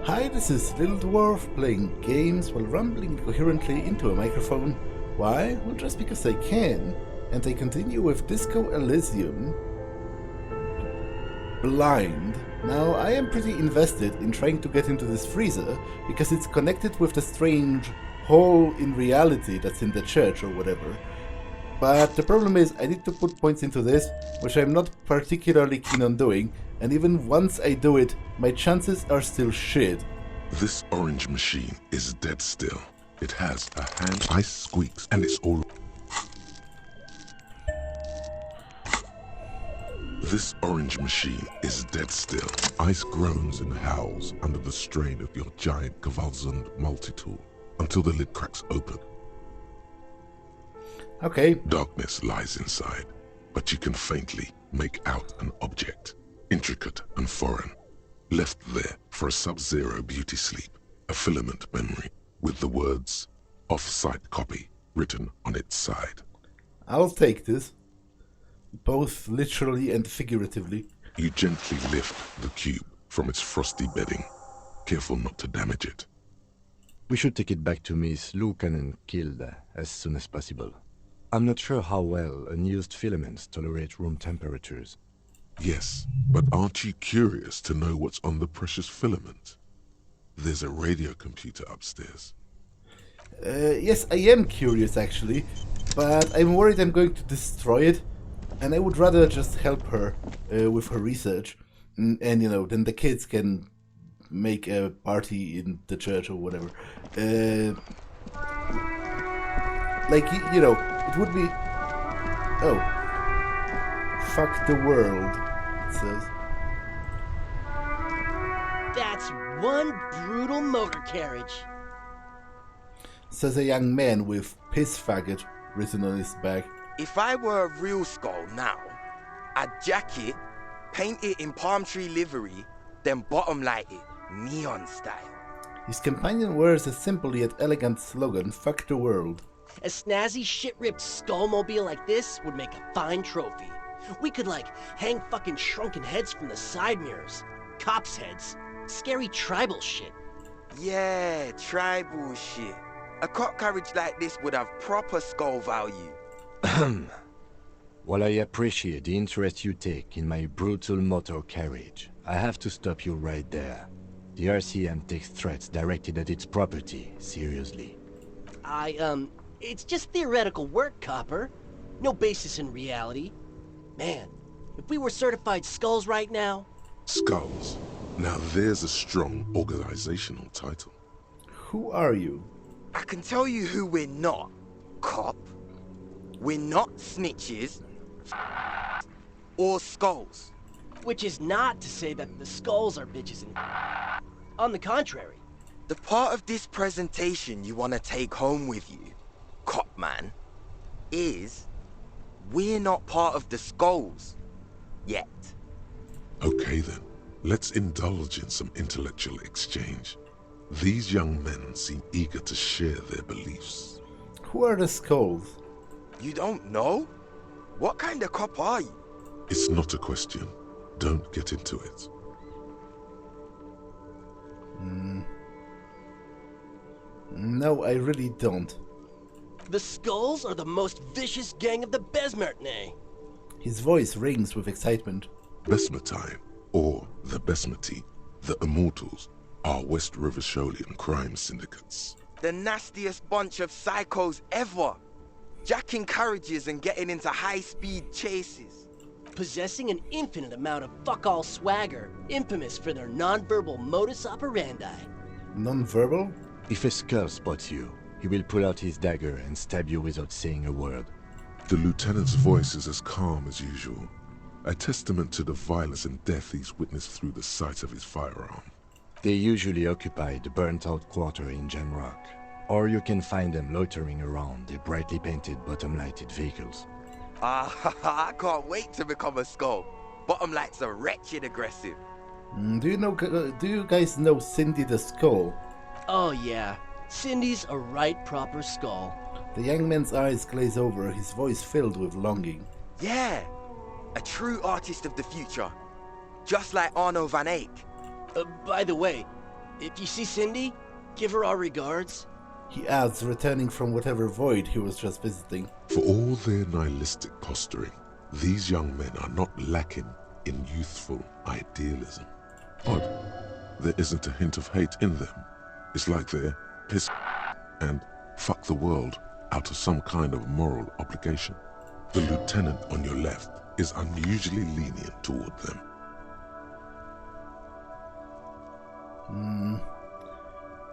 Hi, this is Little Dwarf playing games while rambling coherently into a microphone. Why? Well, just because I can. And I continue with Disco Elysium. Blind. Now, I am pretty invested in trying to get into this freezer because it's connected with the strange hole in reality that's in the church or whatever. But the problem is I need to put points into this, which I'm not particularly keen on doing, and even once I do it, my chances are still shit. This orange machine is dead still. It has a hand, ice squeaks, and it's all... This orange machine is dead still. Ice groans and howls under the strain of your giant Gewaltsund multi-tool until the lid cracks open. Okay. Darkness lies inside, but you can faintly make out an object, intricate and foreign, left there for a sub-zero beauty sleep, a filament memory with the words "off-site copy" written on its side. I'll take this, both literally and figuratively. You gently lift the cube from its frosty bedding, careful not to damage it. We should take it back to Miss Lukanen killed as soon as possible. I'm not sure how well unused filaments tolerate room temperatures. Yes, but aren't you curious to know what's on the precious filament? There's a radio computer upstairs. Yes, I am curious actually, but I'm worried I'm going to destroy it, and I would rather just help her with her research, and you know, then the kids can make a party in the church or whatever. Like, you know, it would be... Oh. Fuck the world, it says. That's one brutal motor carriage. Says a young man with piss faggot written on his back. If I were a real skull now, I'd jack it, paint it in palm tree livery, then bottom light it, neon style. His companion wears a simple yet elegant slogan, "Fuck the world." A snazzy shit-ripped skullmobile like this would make a fine trophy. We could, like, hang fucking shrunken heads from the side mirrors. Cops' heads. Scary tribal shit. Yeah, tribal shit. A cop carriage like this would have proper skull value. While I appreciate the interest you take in my brutal motor carriage, I have to stop you right there. The RCM takes threats directed at its property seriously. It's just theoretical work, Copper. No basis in reality. Man, if we were certified skulls right now... Skulls. Now there's a strong organizational title. Who are you? I can tell you who we're not, cop. We're not snitches or skulls. Which is not to say that the skulls are bitches and... On the contrary. The part of this presentation you want to take home with you, cop man, is we're not part of the skulls yet. Okay then, let's indulge in some intellectual exchange. These young men seem eager to share their beliefs. Who are the skulls? You don't know? What kind of cop are you? It's not a question. Don't get into it. No, I really don't. The skulls are the most vicious gang of the Besmertne. His voice rings with excitement. Besmetine, or the Besmeti, the Immortals, are West River Sholian crime syndicates. The nastiest bunch of psychos ever. Jacking carriages and getting into high-speed chases. Possessing an infinite amount of fuck-all swagger, infamous for their non-verbal modus operandi. Non-verbal? If a skull spots you, he will pull out his dagger and stab you without saying a word. The lieutenant's voice is as calm as usual, a testament to the violence and death he's witnessed through the sight of his firearm. They usually occupy the burnt-out quarter in Genrock, or you can find them loitering around the brightly painted bottom-lighted vehicles. I can't wait to become a skull. Bottom lights are wretched aggressive. Do you guys know Cindy the Skull? Oh yeah, Cindy's a right proper skull. The young man's eyes glaze over, his voice filled with longing. Yeah, a true artist of the future. Just like Arno van Eyck. By the way, If you see Cindy, give her our regards. He adds, returning from whatever void he was just visiting. For all their nihilistic posturing, these young men are not lacking in youthful idealism. Odd, there isn't a hint of hate in them. It's like they're piss and fuck the world out of some kind of moral obligation. The lieutenant on your left is unusually lenient toward them.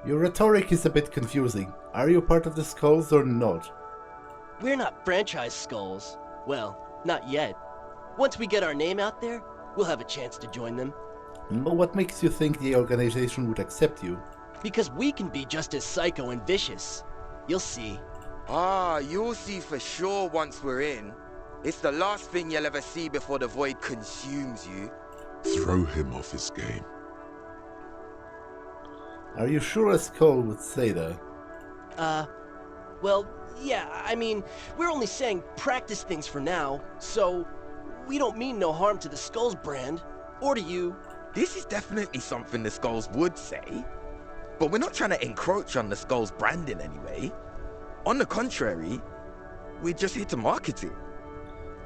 Your rhetoric is a bit confusing. Are you part of the Skulls or not? We're not franchise Skulls. Well, not yet. Once we get our name out there, we'll have a chance to join them. What makes you think the organization would accept you? Because we can be just as psycho and vicious. You'll see. Ah, you'll see for sure once we're in. It's the last thing you'll ever see before the void consumes you. Throw him off his game. Are you sure a Skull would say that? Well, yeah, I mean, we're only saying practice things for now, so we don't mean no harm to the Skulls brand, or to you. This is definitely something the Skulls would say, but we're not trying to encroach on the Skulls brand in any way. On the contrary, we're just here to market it.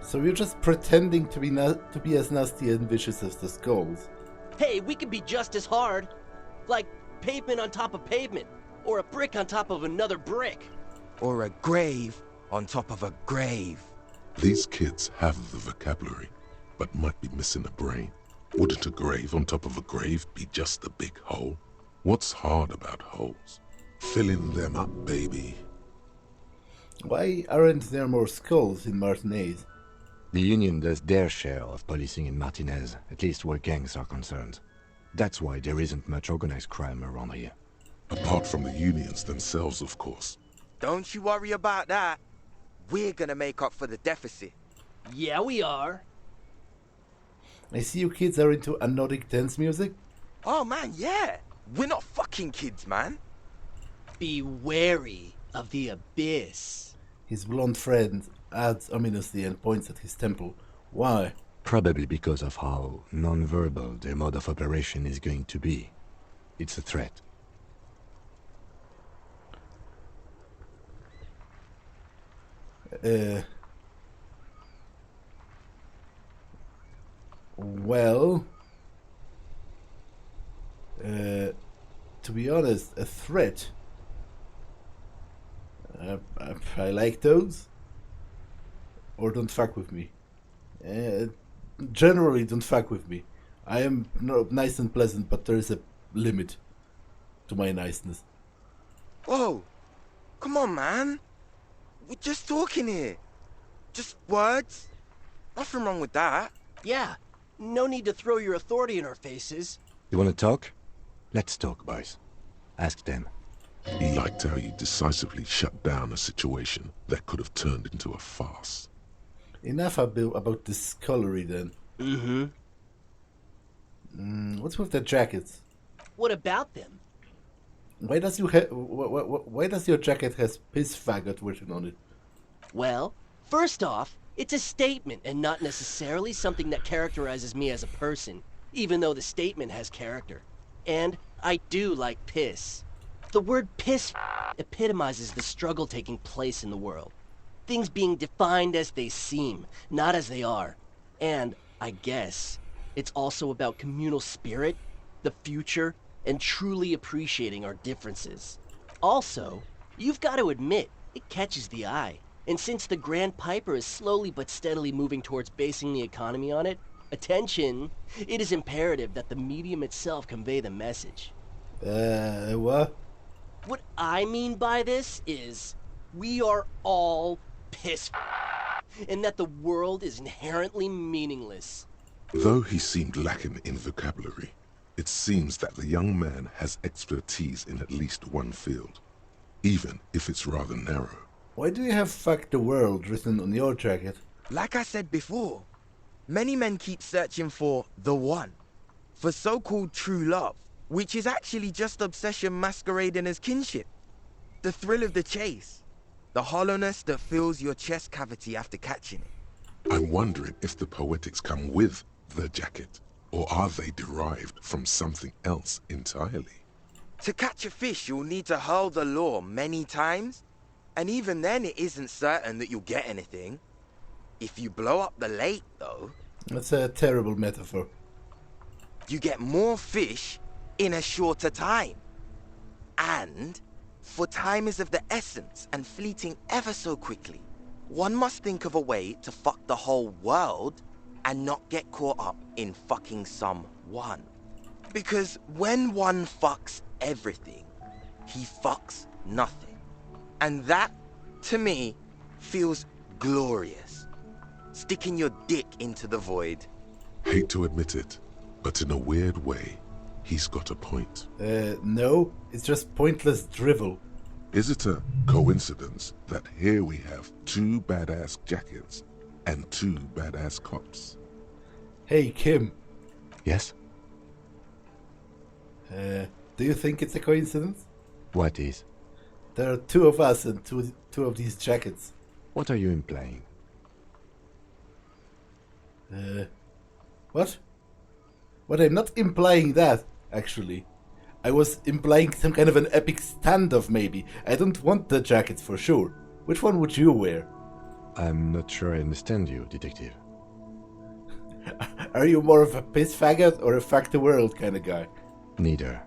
So you're just pretending to be as nasty and vicious as the Skulls? Hey, we can be just as hard. Like pavement on top of pavement, or a brick on top of another brick. Or a grave on top of a grave. These kids have the vocabulary, but might be missing a brain. Wouldn't a grave on top of a grave be just a big hole? What's hard about holes? Filling them up, baby. Why aren't there more Skulls in Martinez? The Union does their share of policing in Martinez, at least where gangs are concerned. That's why there isn't much organized crime around here. Apart from the unions themselves, of course. Don't you worry about that. We're gonna make up for the deficit. Yeah, we are. I see you kids are into anodic dance music? Oh man, yeah. We're not fucking kids, man. Be wary of the abyss. His blonde friend adds ominously and points at his temple. Why? Probably because of how non-verbal their mode of operation is going to be. It's a threat. Well, to be honest, a threat. I like those. Or don't fuck with me. Generally, don't fuck with me. I am nice and pleasant, but there is a limit to my niceness. Whoa. Come on, man. We're just talking here. Just words. Nothing wrong with that. Yeah, no need to throw your authority in our faces. You want to talk? Let's talk, boys. Ask them. He liked how you decisively shut down a situation that could have turned into a farce. Enough about this scullery then. Mm-hmm. What's with the jackets? What about them? Why does your jacket has piss faggot written on it? Well, first off, it's a statement and not necessarily something that characterizes me as a person, even though the statement has character. And I do like piss. The word piss epitomizes the struggle taking place in the world. Things being defined as they seem, not as they are. And, I guess, it's also about communal spirit, the future, and truly appreciating our differences. Also, you've got to admit, it catches the eye. And since the Grand Piper is slowly but steadily moving towards basing the economy on it, attention, it is imperative that the medium itself convey the message. What? What I mean by this is, we are all piss and that the world is inherently meaningless. Though he seemed lacking in vocabulary, it seems that the young man has expertise in at least one field, even if it's rather narrow. Why do you have "fuck the world" written on your jacket? Like I said before, many men keep searching for the one, for so-called true love, which is actually just obsession masquerading as kinship. The thrill of the chase, the hollowness that fills your chest cavity after catching it. I'm wondering if the poetics come with the jacket, or are they derived from something else entirely? To catch a fish, you'll need to hurl the lure many times, and even then it isn't certain that you'll get anything. If you blow up the lake, though, That's a terrible metaphor. you get more fish in a shorter time. And, for time is of the essence and fleeting ever so quickly, one must think of a way to fuck the whole world and not get caught up in fucking someone. Because when one fucks everything, he fucks nothing. And that, to me, feels glorious. Sticking your dick into the void. Hate to admit it, but in a weird way, he's got a point. No, it's just pointless drivel. Is it a coincidence that here we have 2 badass jackets and 2 badass cops? Hey, Kim, Yes? do you think it's a coincidence? What is? There are 2 of us and two of these jackets. What are you implying? What? What? I'm not implying that, actually. I was implying some kind of an epic standoff, maybe. I don't want the jackets for sure. Which one would you wear? I'm not sure I understand you, detective. Are you more of a piss faggot or a fuck the world kind of guy? Neither.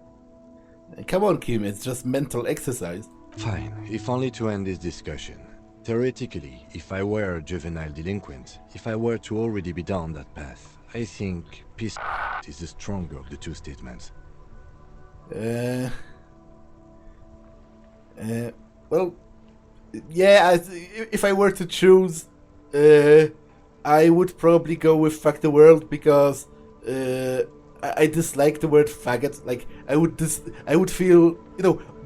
Come on, Kim, it's just mental exercise. Fine, if only to end this discussion. Theoretically, if I were a juvenile delinquent, if I were to already be down that path, I think piss is the stronger of the 2 statements. Well, yeah, if I were to choose, I would probably go with fuck the world because I dislike the word faggot. Like, I would feel,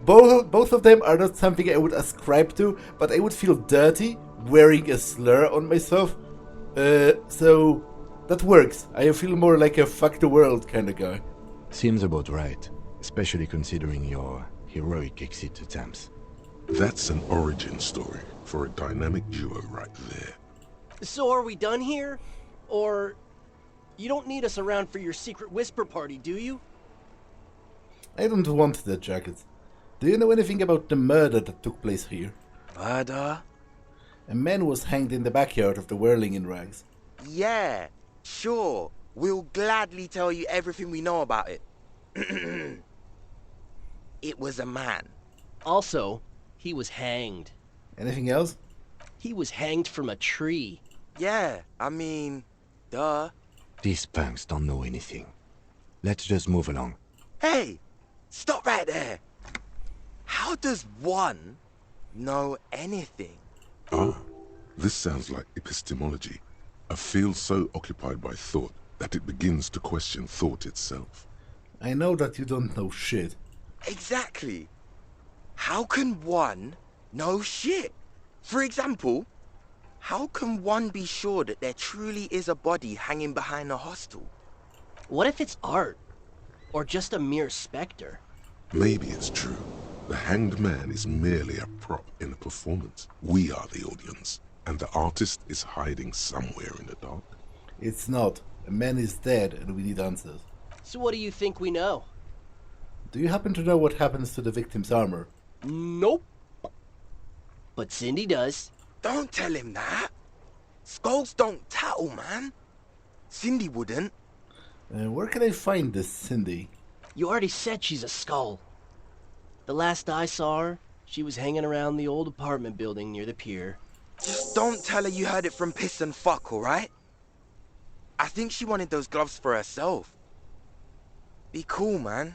both of them are not something I would ascribe to, but I would feel dirty wearing a slur on myself. So that works. I feel more like a fuck the world kind of guy. Seems about right, especially considering your heroic exit attempts. That's an origin story for a dynamic duo right there. So are we done here? Or you don't need us around for your secret whisper party, do you? I don't want the jackets. Do you know anything about the murder that took place here? Murder? A man was hanged in the backyard of the Whirling in Rags. Yeah, sure. We'll gladly tell you everything we know about it. It was a man. Also, he was hanged. Anything else? He was hanged from a tree. Yeah, I mean, duh. These punks don't know anything. Let's just move along. Hey, stop right there. How does one know anything? Ah, this sounds like epistemology. A field so occupied by thought that it begins to question thought itself. I know that you don't know shit. Exactly. How can one know shit? For example, how can one be sure that there truly is a body hanging behind a hostel? What if it's art? Or just a mere specter? Maybe it's true. The hanged man is merely a prop in a performance. We are the audience, and the artist is hiding somewhere in the dark. It's not. A man is dead and we need answers. So what do you think we know? Do you happen to know what happens to the victim's armor? Nope. But Cindy does. Don't tell him that. Skulls don't tattle, man. Cindy wouldn't. Where can I find this Cindy? You already said she's a skull. The last I saw her, she was hanging around the old apartment building near the pier. Just don't tell her you heard it from Piss and Fuck, alright? I think she wanted those gloves for herself. Be cool, man.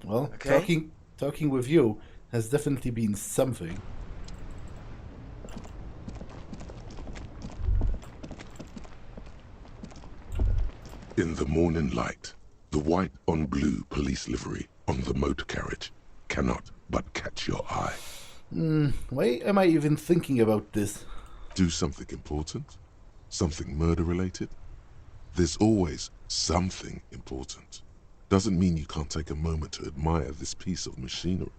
Well, Okay. talking with you has definitely been something. In the morning light, the white on blue police livery on the motor carriage cannot but catch your eye. Why am I even thinking about this? Do something important? Something murder-related? There's always something important. Doesn't mean you can't take a moment to admire this piece of machinery.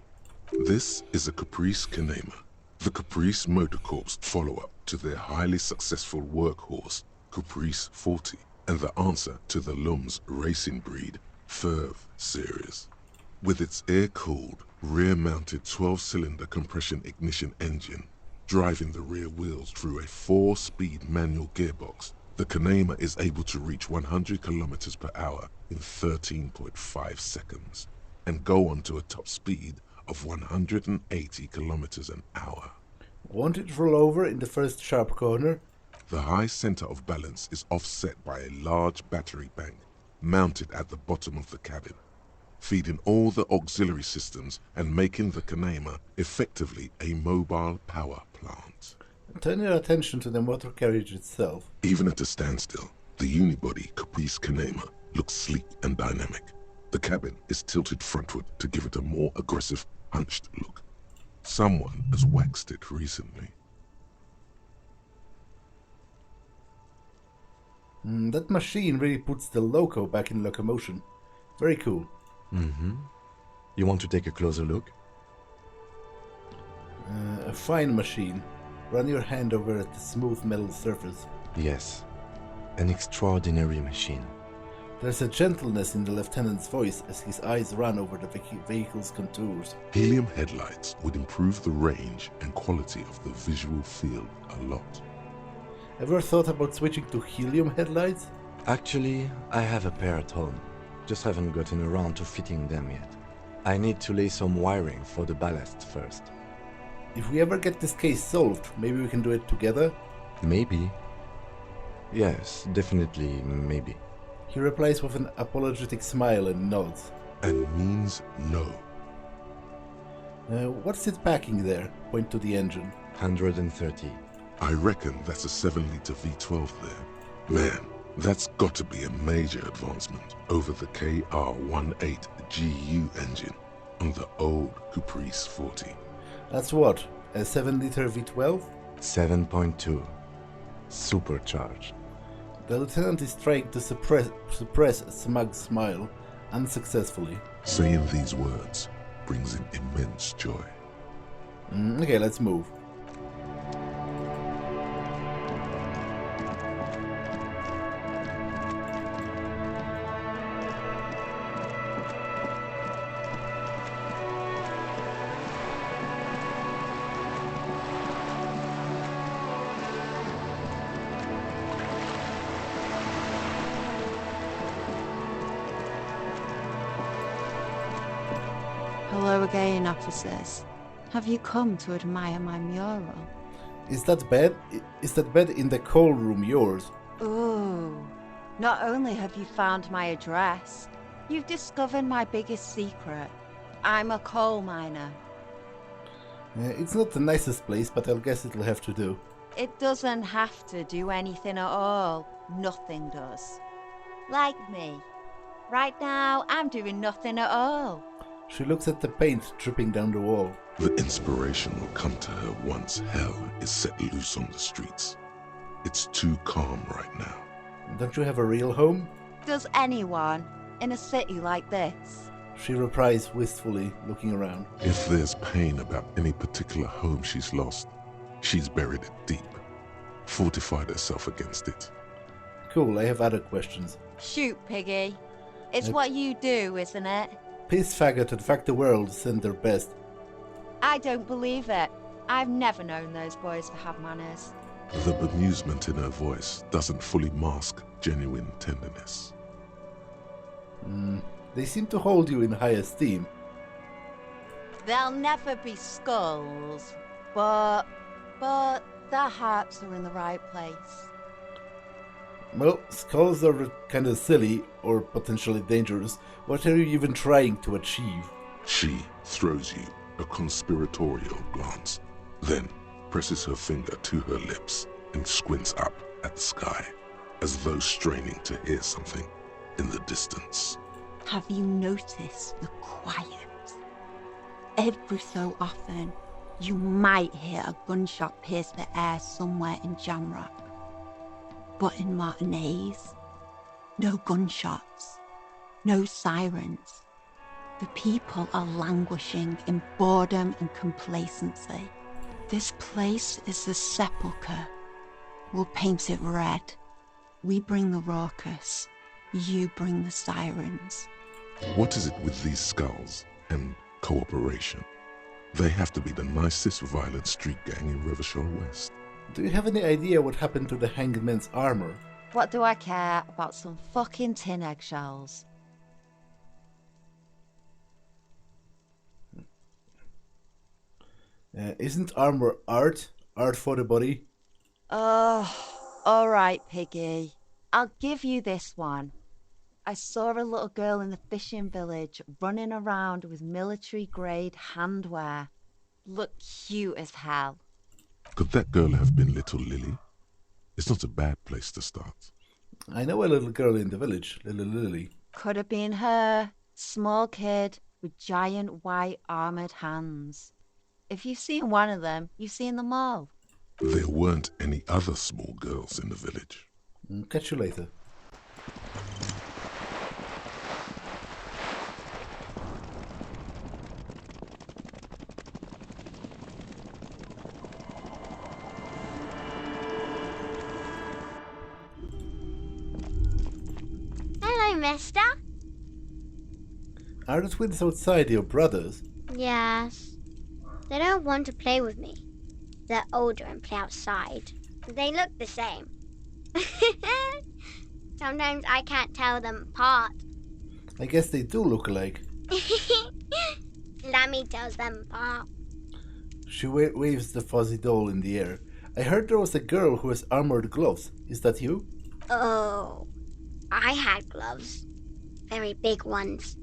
This is a Caprice Kinema, the Caprice Motor Corps follow-up to their highly successful workhorse, Caprice 40, and the answer to the Lum's racing breed, Ferv series. With its air-cooled, rear-mounted 12-cylinder compression ignition engine driving the rear wheels through a 4-speed manual gearbox, the Kanema is able to reach 100 kilometers per hour in 13.5 seconds and go on to a top speed of 180 kilometers an hour. Won't it roll over in the first sharp corner? The high center of balance is offset by a large battery bank mounted at the bottom of the cabin, feeding all the auxiliary systems and making the Kanema effectively a mobile power plant. Turn your attention to the motor carriage itself. Even at a standstill, the unibody Caprice Kanema looks sleek and dynamic. The cabin is tilted frontward to give it a more aggressive, hunched look. Someone has waxed it recently. That machine really puts the loco back in locomotion. Very cool. You want to take a closer look? A fine machine. Run your hand over the smooth metal surface. Yes. An extraordinary machine. There's a gentleness in the lieutenant's voice as his eyes run over the vehicle's contours. Helium headlights would improve the range and quality of the visual field a lot. Ever thought about switching to helium headlights? Actually, I have a pair at home. Just haven't gotten around to fitting them yet. I need to lay some wiring for the ballast first. If we ever get this case solved, maybe we can do it together? Maybe. Yes, definitely maybe. He replies with an apologetic smile and nods. And means no. What's it packing there? Point to the engine. 130. I reckon that's a 7-liter V12 there. Man, that's got to be a major advancement over the KR-18GU engine on the old Caprice 40. That's what? A 7-liter V12? 7.2. Supercharged. The lieutenant is trying to suppress a smug smile, unsuccessfully. Saying these words brings him immense joy. Okay, let's move. Hello again, officers. Have you come to admire my mural? Is that bed? Is that bed in the coal room yours? Ooh. Not only have you found my address, you've discovered my biggest secret. I'm a coal miner. It's not the nicest place, but I'll guess it'll have to do. It doesn't have to do anything at all. Nothing does. Like me. Right now, I'm doing nothing at all. She looks at the paint dripping down the wall. The inspiration will come to her once hell is set loose on the streets. It's too calm right now. Don't you have a real home? Does anyone in a city like this? She replies wistfully, looking around. If there's pain about any particular home she's lost, she's buried it deep, fortified herself against it. Cool, I have other questions. Shoot, Piggy. It's what you do, isn't it? Piss faggot and fuck the world send their best. I don't believe it. I've never known those boys to have manners. The bemusement in her voice doesn't fully mask genuine tenderness. They seem to hold you in high esteem. There'll never be skulls, but their hearts are in the right place. Well, skulls are kind of silly or potentially dangerous. What are you even trying to achieve? She throws you a conspiratorial glance, then presses her finger to her lips and squints up at the sky, as though straining to hear something in the distance. Have you noticed the quiet? Every so often, you might hear a gunshot pierce the air somewhere in Jamrock. But in Martinez, no gunshots, no sirens. The people are languishing in boredom and complacency. This place is the sepulchre. We'll paint it red. We bring the raucous. You bring the sirens. What is it with these skulls? and cooperation. They have to be the nicest violent street gang in Rivershore West. Do you have any idea what happened to the hanged man's armor? What do I care about some fucking tin eggshells? Isn't armor art? Art for the body? Alright, Piggy. I'll give you this one. I saw a little girl in the fishing village running around with military-grade handwear. Looked cute as hell. Could that girl have been little Lily? It's not a bad place to start. I know a little girl in the village, little Lily. Could have been her. Small kid with giant white armoured hands. If you've seen one of them, you've seen them all. There weren't any other small girls in the village. Catch you later. Hello, mister. Are the twins outside your brothers? Yes. They don't want to play with me. They're older and play outside. They look the same. Sometimes I can't tell them apart. I guess they do look alike. Lammy tells them apart. She waves the fuzzy doll in the air. I heard there was a girl who has armored gloves. Is that you? Oh, I had gloves. Very big ones.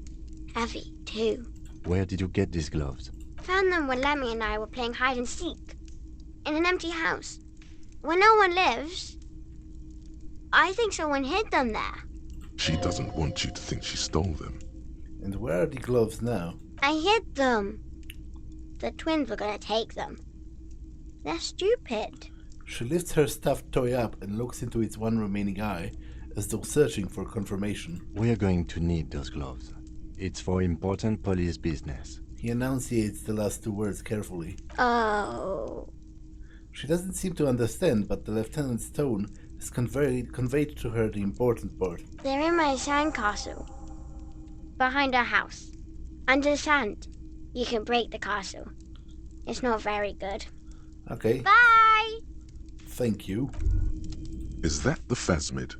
Heavy, too. Where did you get these gloves? Found them when Lemmy and I were playing hide and seek. In an empty house. Where no one lives. I think someone hid them there. She doesn't want you to think she stole them. And where are the gloves now? I hid them. The twins were gonna take them. They're stupid. She lifts her stuffed toy up and looks into its one remaining eye, as though searching for confirmation. We are going to need those gloves. It's for important police business. He enunciates the last two words carefully. Oh. She doesn't seem to understand, but the lieutenant's tone has conveyed to her the important part. They're in my sandcastle. Behind our house. Under the sand. You can break the castle. It's not very good. Okay, Bye! thank you. Is that the phasmid?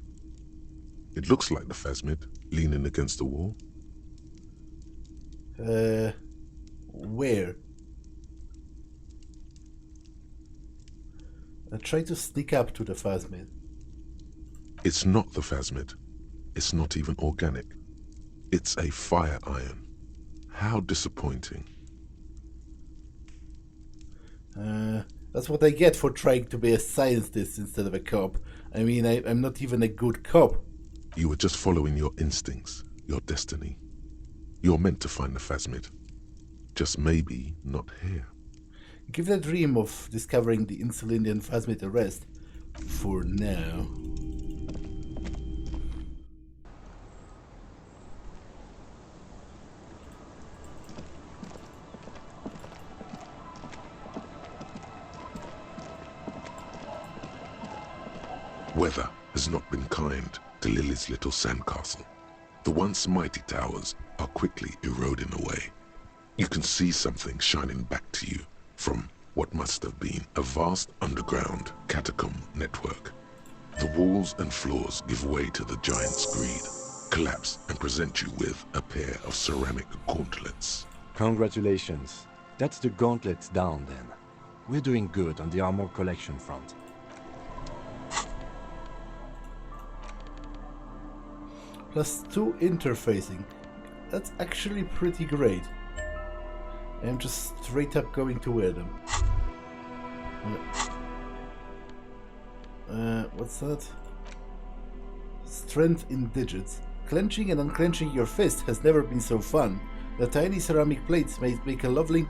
It looks like the phasmid, leaning against the wall. Where? I try to sneak up to the phasmid. It's not the phasmid. It's not even organic. It's a fire iron. How disappointing. That's what I get for trying to be a scientist instead of a cop. I mean, I'm not even a good cop. You were just following your instincts, your destiny. You're meant to find the phasmid. Just maybe not here. Give the dream of discovering the Insulindian phasmid a rest. For now. Weather has not been kind to Lily's little sandcastle. The once mighty towers are quickly eroding away. You can see something shining back to you from what must have been a vast underground catacomb network. The walls and floors give way to the giant's greed, collapse and present you with a pair of ceramic gauntlets. Congratulations. That's the gauntlets down then. We're doing good on the armor collection front. +2 interfacing. That's actually pretty great. I'm just straight up going to wear them. What's that? Strength in digits. Clenching and unclenching your fist has never been so fun. The tiny ceramic plates make a lovely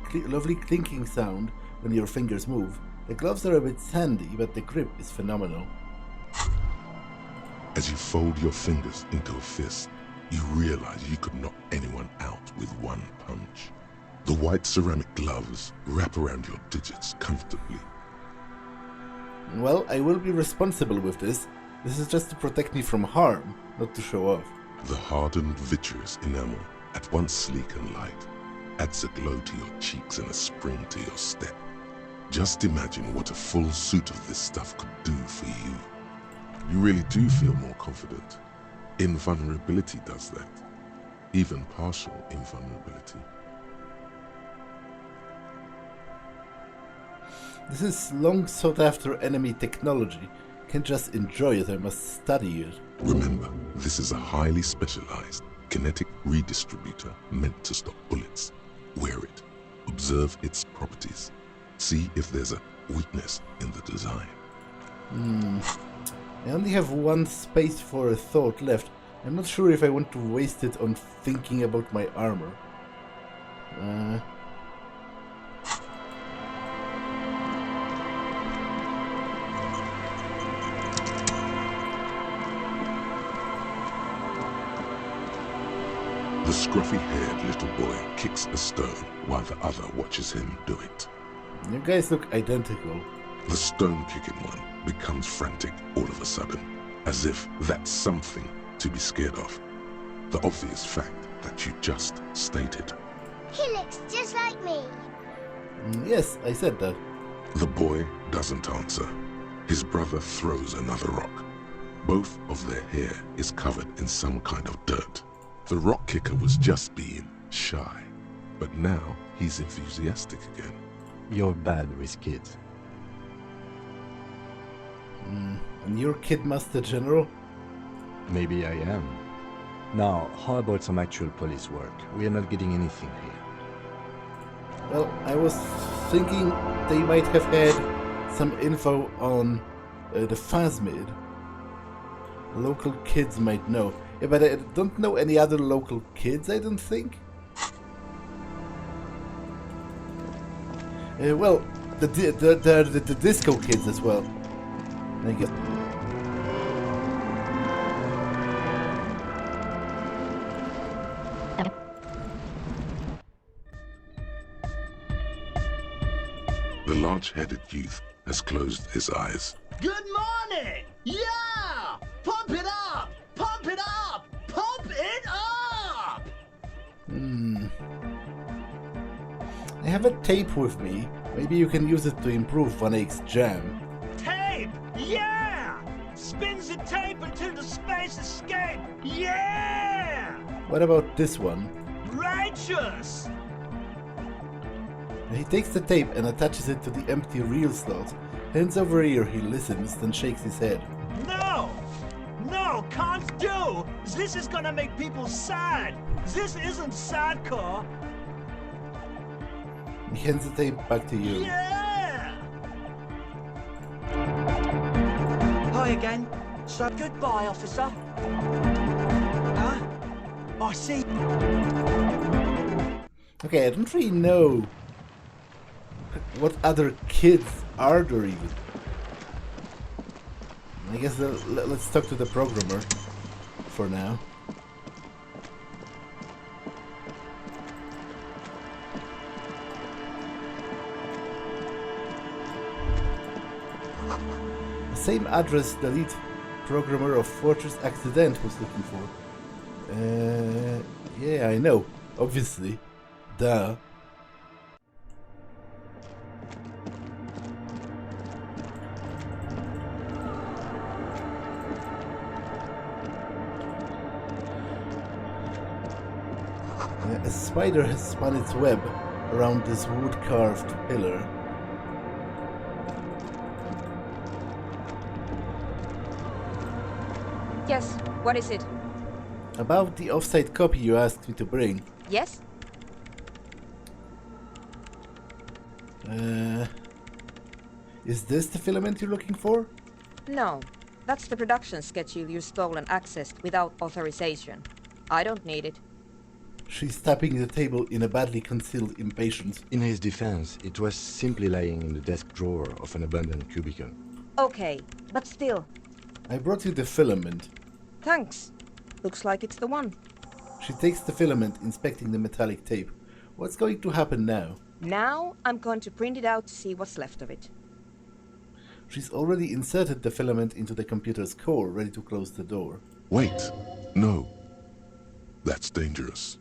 clinking sound when your fingers move. The gloves are a bit sandy, but the grip is phenomenal. As you fold your fingers into a fist, you realize you could knock anyone out with one punch. The white ceramic gloves wrap around your digits comfortably. Well, I will be responsible with this. This is just to protect me from harm, not to show off. The hardened vitreous enamel, at once sleek and light, adds a glow to your cheeks and a spring to your step. Just imagine what a full suit of this stuff could do for you. You really do feel more confident. Invulnerability does that. Even partial invulnerability. This is long sought after enemy technology. Can't just enjoy it, I must study it. Remember, this is a highly specialized kinetic redistributor meant to stop bullets. Wear it. Observe its properties. See if there's a weakness in the design. I only have one space for a thought left. I'm not sure if I want to waste it on thinking about my armor. The scruffy-haired little boy kicks a stone while the other watches him do it. You guys look identical. The stone-kicking one becomes frantic all of a sudden, as if that's something to be scared of. The obvious fact that you just stated. He looks just like me. Yes, I said that. The boy doesn't answer. His brother throws another rock. Both of their hair is covered in some kind of dirt. The rock kicker was just being shy, but now he's enthusiastic again. You're bad with kids. And you're Kid Master General? Maybe I am. Now, how about some actual police work? We are not getting anything here. Well, I was thinking they might have had some info on the Phasmid. Local kids might know. Yeah, but I don't know any other local kids, I don't think. Well, the disco kids as well, I guess. The large-headed youth has closed his eyes. Good morning! Yeah! Pump it up! Pump it up! Pump it up! I have a tape with me. Maybe you can use it to improve Van Eyck's jam. Tape! Yeah! Spins the tape until the space escape! Yeah! What about this one? Righteous! He takes the tape and attaches it to the empty reel slot. Hands over ear, he listens, then shakes his head. No! No, can't do! This is gonna make people sad! This isn't sadcore! He hands the tape back to you. Yeah! Hi again. So goodbye, officer. Huh? I see. Okay, I don't really know what other kids are there even. I guess let's talk to the programmer for now. The same address the lead programmer of Fortress Accident was looking for. Yeah, I know. Obviously. Duh. A spider has spun its web around this wood-carved pillar. Yes, what is it? About the offsite copy you asked me to bring. Yes? Is this the filament you're looking for? No, that's the production schedule you stole and accessed without authorization. I don't need it. She's tapping the table in a badly concealed impatience. In his defense, it was simply lying in the desk drawer of an abandoned cubicle. Okay, but still. I brought you the filament. Thanks. Looks like it's the one. She takes the filament, inspecting the metallic tape. What's going to happen now? Now I'm going to print it out to see what's left of it. She's already inserted the filament into the computer's core, ready to close the door. Wait, no. That's dangerous.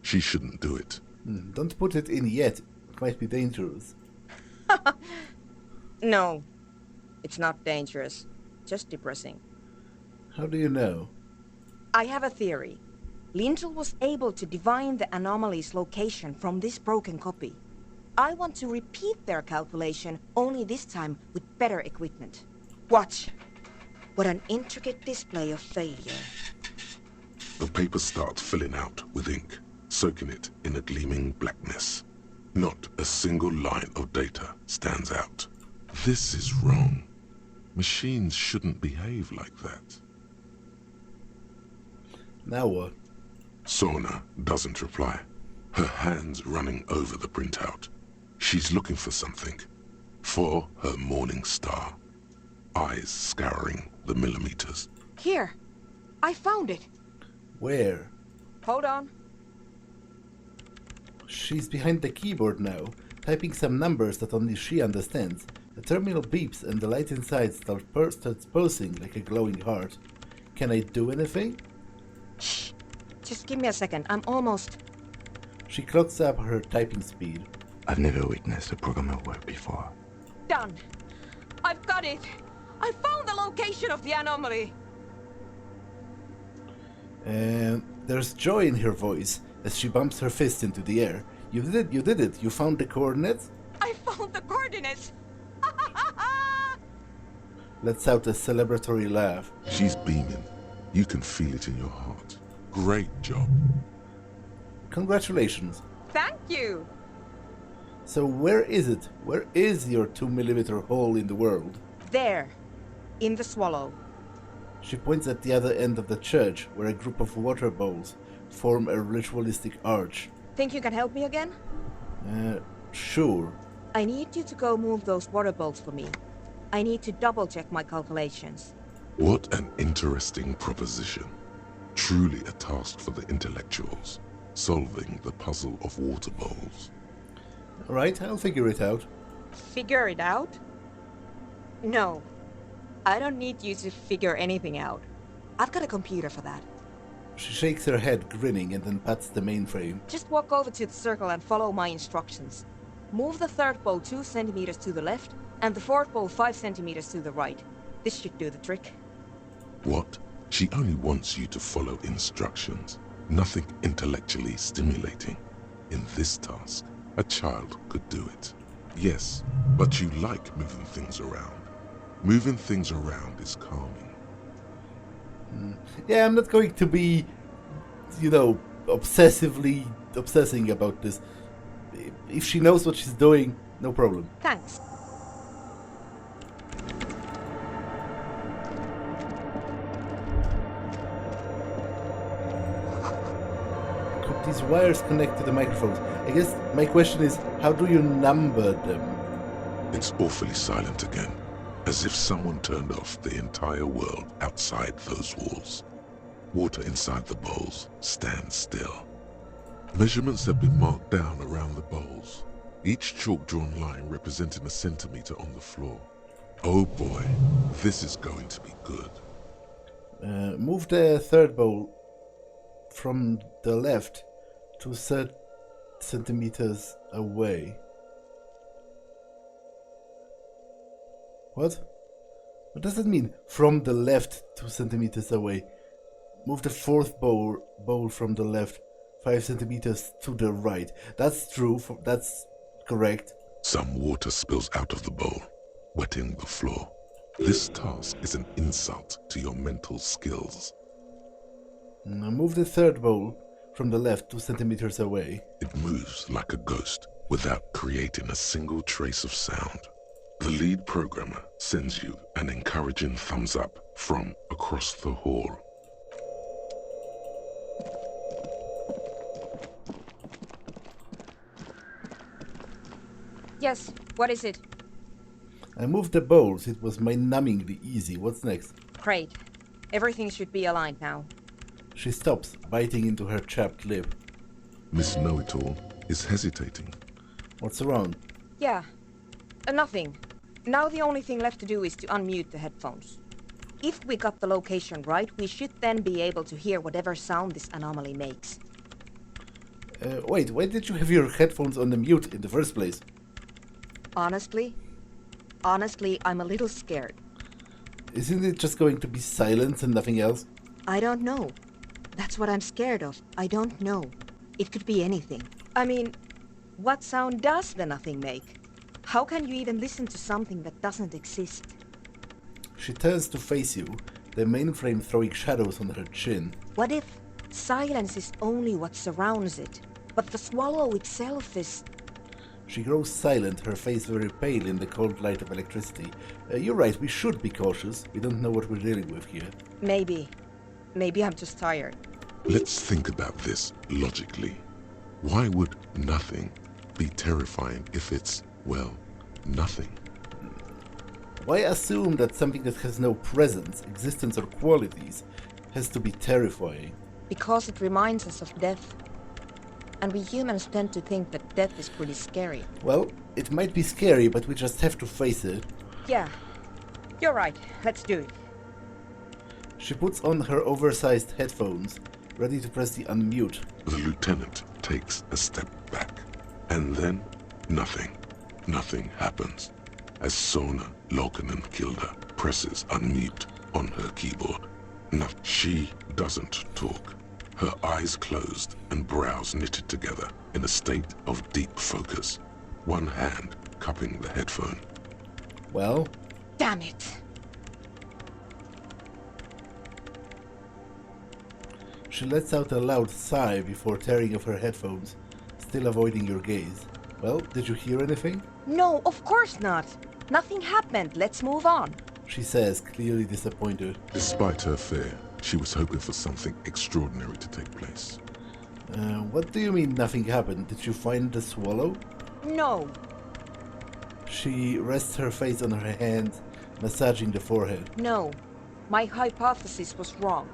She shouldn't do it. Don't put it in yet. It might be dangerous. No, it's not dangerous. Just depressing. How do you know? I have a theory. Lintel was able to divine the anomaly's location from this broken copy. I want to repeat their calculation, only this time with better equipment. Watch. What an intricate display of failure. The paper starts filling out with ink, soaking it in a gleaming blackness. Not a single line of data stands out. This is wrong. Machines shouldn't behave like that. Now what? Soona doesn't reply, her hands running over the printout. She's looking for something. For her morning star. Eyes scouring the millimeters. Here. I found it. Where? Hold on. She's behind the keyboard now, typing some numbers that only she understands. The terminal beeps and the light inside starts pulsing like a glowing heart. Can I do anything? Shh. Just give me a second. I'm almost... She clocks up her typing speed. I've never witnessed a programmer work before. Done. I've got it. I found the location of the anomaly. And there's joy in her voice as she bumps her fist into the air. You did it. You found the coordinates? I found the coordinates. Lets out a celebratory laugh. She's beaming. You can feel it in your heart. Great job. Congratulations. Thank you. So where is it? Where is your 2mm hole in the world? There. In the swallow. She points at the other end of the church, where a group of water bowls form a ritualistic arch. Think you can help me again? Sure. I need you to go move those water bowls for me. I need to double-check my calculations. What an interesting proposition. Truly a task for the intellectuals, solving the puzzle of water bowls. Alright, I'll figure it out. Figure it out? No. I don't need you to figure anything out. I've got a computer for that. She shakes her head, grinning, and then pats the mainframe. Just walk over to the circle and follow my instructions. Move the third bowl 2 centimeters to the left, and the fourth bowl 5 centimeters to the right. This should do the trick. What? She only wants you to follow instructions. Nothing intellectually stimulating. In this task, a child could do it. Yes, but you like moving things around. Moving things around is calming. Yeah, I'm not going to be, obsessively obsessing about this. If she knows what she's doing, no problem. Thanks. Could these wires connect to the microphones? I guess my question is, how do you number them? It's awfully silent again, as if someone turned off the entire world outside those walls. Water inside the bowls stands still. Measurements have been marked down around the bowls, each chalk-drawn line representing a centimeter on the floor. Oh boy, this is going to be good. Move the third bowl from the left to 30 centimeters away. What? What does that mean? From the left 2 centimeters away. Move the fourth bowl from the left 5 centimeters to the right. That's true. That's correct. Some water spills out of the bowl, wetting the floor. This task is an insult to your mental skills. Now move the third bowl from the left 2 centimeters away. It moves like a ghost without creating a single trace of sound. The lead programmer sends you an encouraging thumbs up from across the hall. Yes, what is it? I moved the bowls. It was mind-numbingly easy. What's next? Great. Everything should be aligned now. She stops, biting into her chapped lip. Miss Know-It-All is hesitating. What's wrong? Yeah. Nothing. Now the only thing left to do is to unmute the headphones. If we got the location right, we should then be able to hear whatever sound this anomaly makes. Wait, why did you have your headphones on the mute in the first place? Honestly, I'm a little scared. Isn't it just going to be silence and nothing else? I don't know. That's what I'm scared of. I don't know. It could be anything. I mean, what sound does the nothing make? How can you even listen to something that doesn't exist? She turns to face you, the mainframe throwing shadows on her chin. What if silence is only what surrounds it, but the swallow itself is... She grows silent, her face very pale in the cold light of electricity. You're right, we should be cautious. We don't know what we're dealing with here. Maybe I'm just tired. Let's think about this logically. Why would nothing be terrifying if it's, well, nothing? Why assume that something that has no presence, existence, or qualities has to be terrifying? Because it reminds us of death. And we humans tend to think that death is pretty scary. Well, it might be scary, but we just have to face it. Yeah, you're right. Let's do it. She She puts on her oversized headphones, ready to press the unmute. The lieutenant takes a step back, and then nothing. Nothing happens. As Soona, Loken and Kilda presses unmute on her keyboard. No, she doesn't talk. Her eyes closed and brows knitted together in a state of deep focus. One hand cupping the headphone. Well? Damn it! She lets out a loud sigh before tearing off her headphones, still avoiding your gaze. Well, did you hear anything? No, of course not. Nothing happened. Let's move on. She says, clearly disappointed. Despite her fear, she was hoping for something extraordinary to take place. What do you mean nothing happened? Did you find the swallow? No. She rests her face on her hand, massaging the forehead. No. My hypothesis was wrong.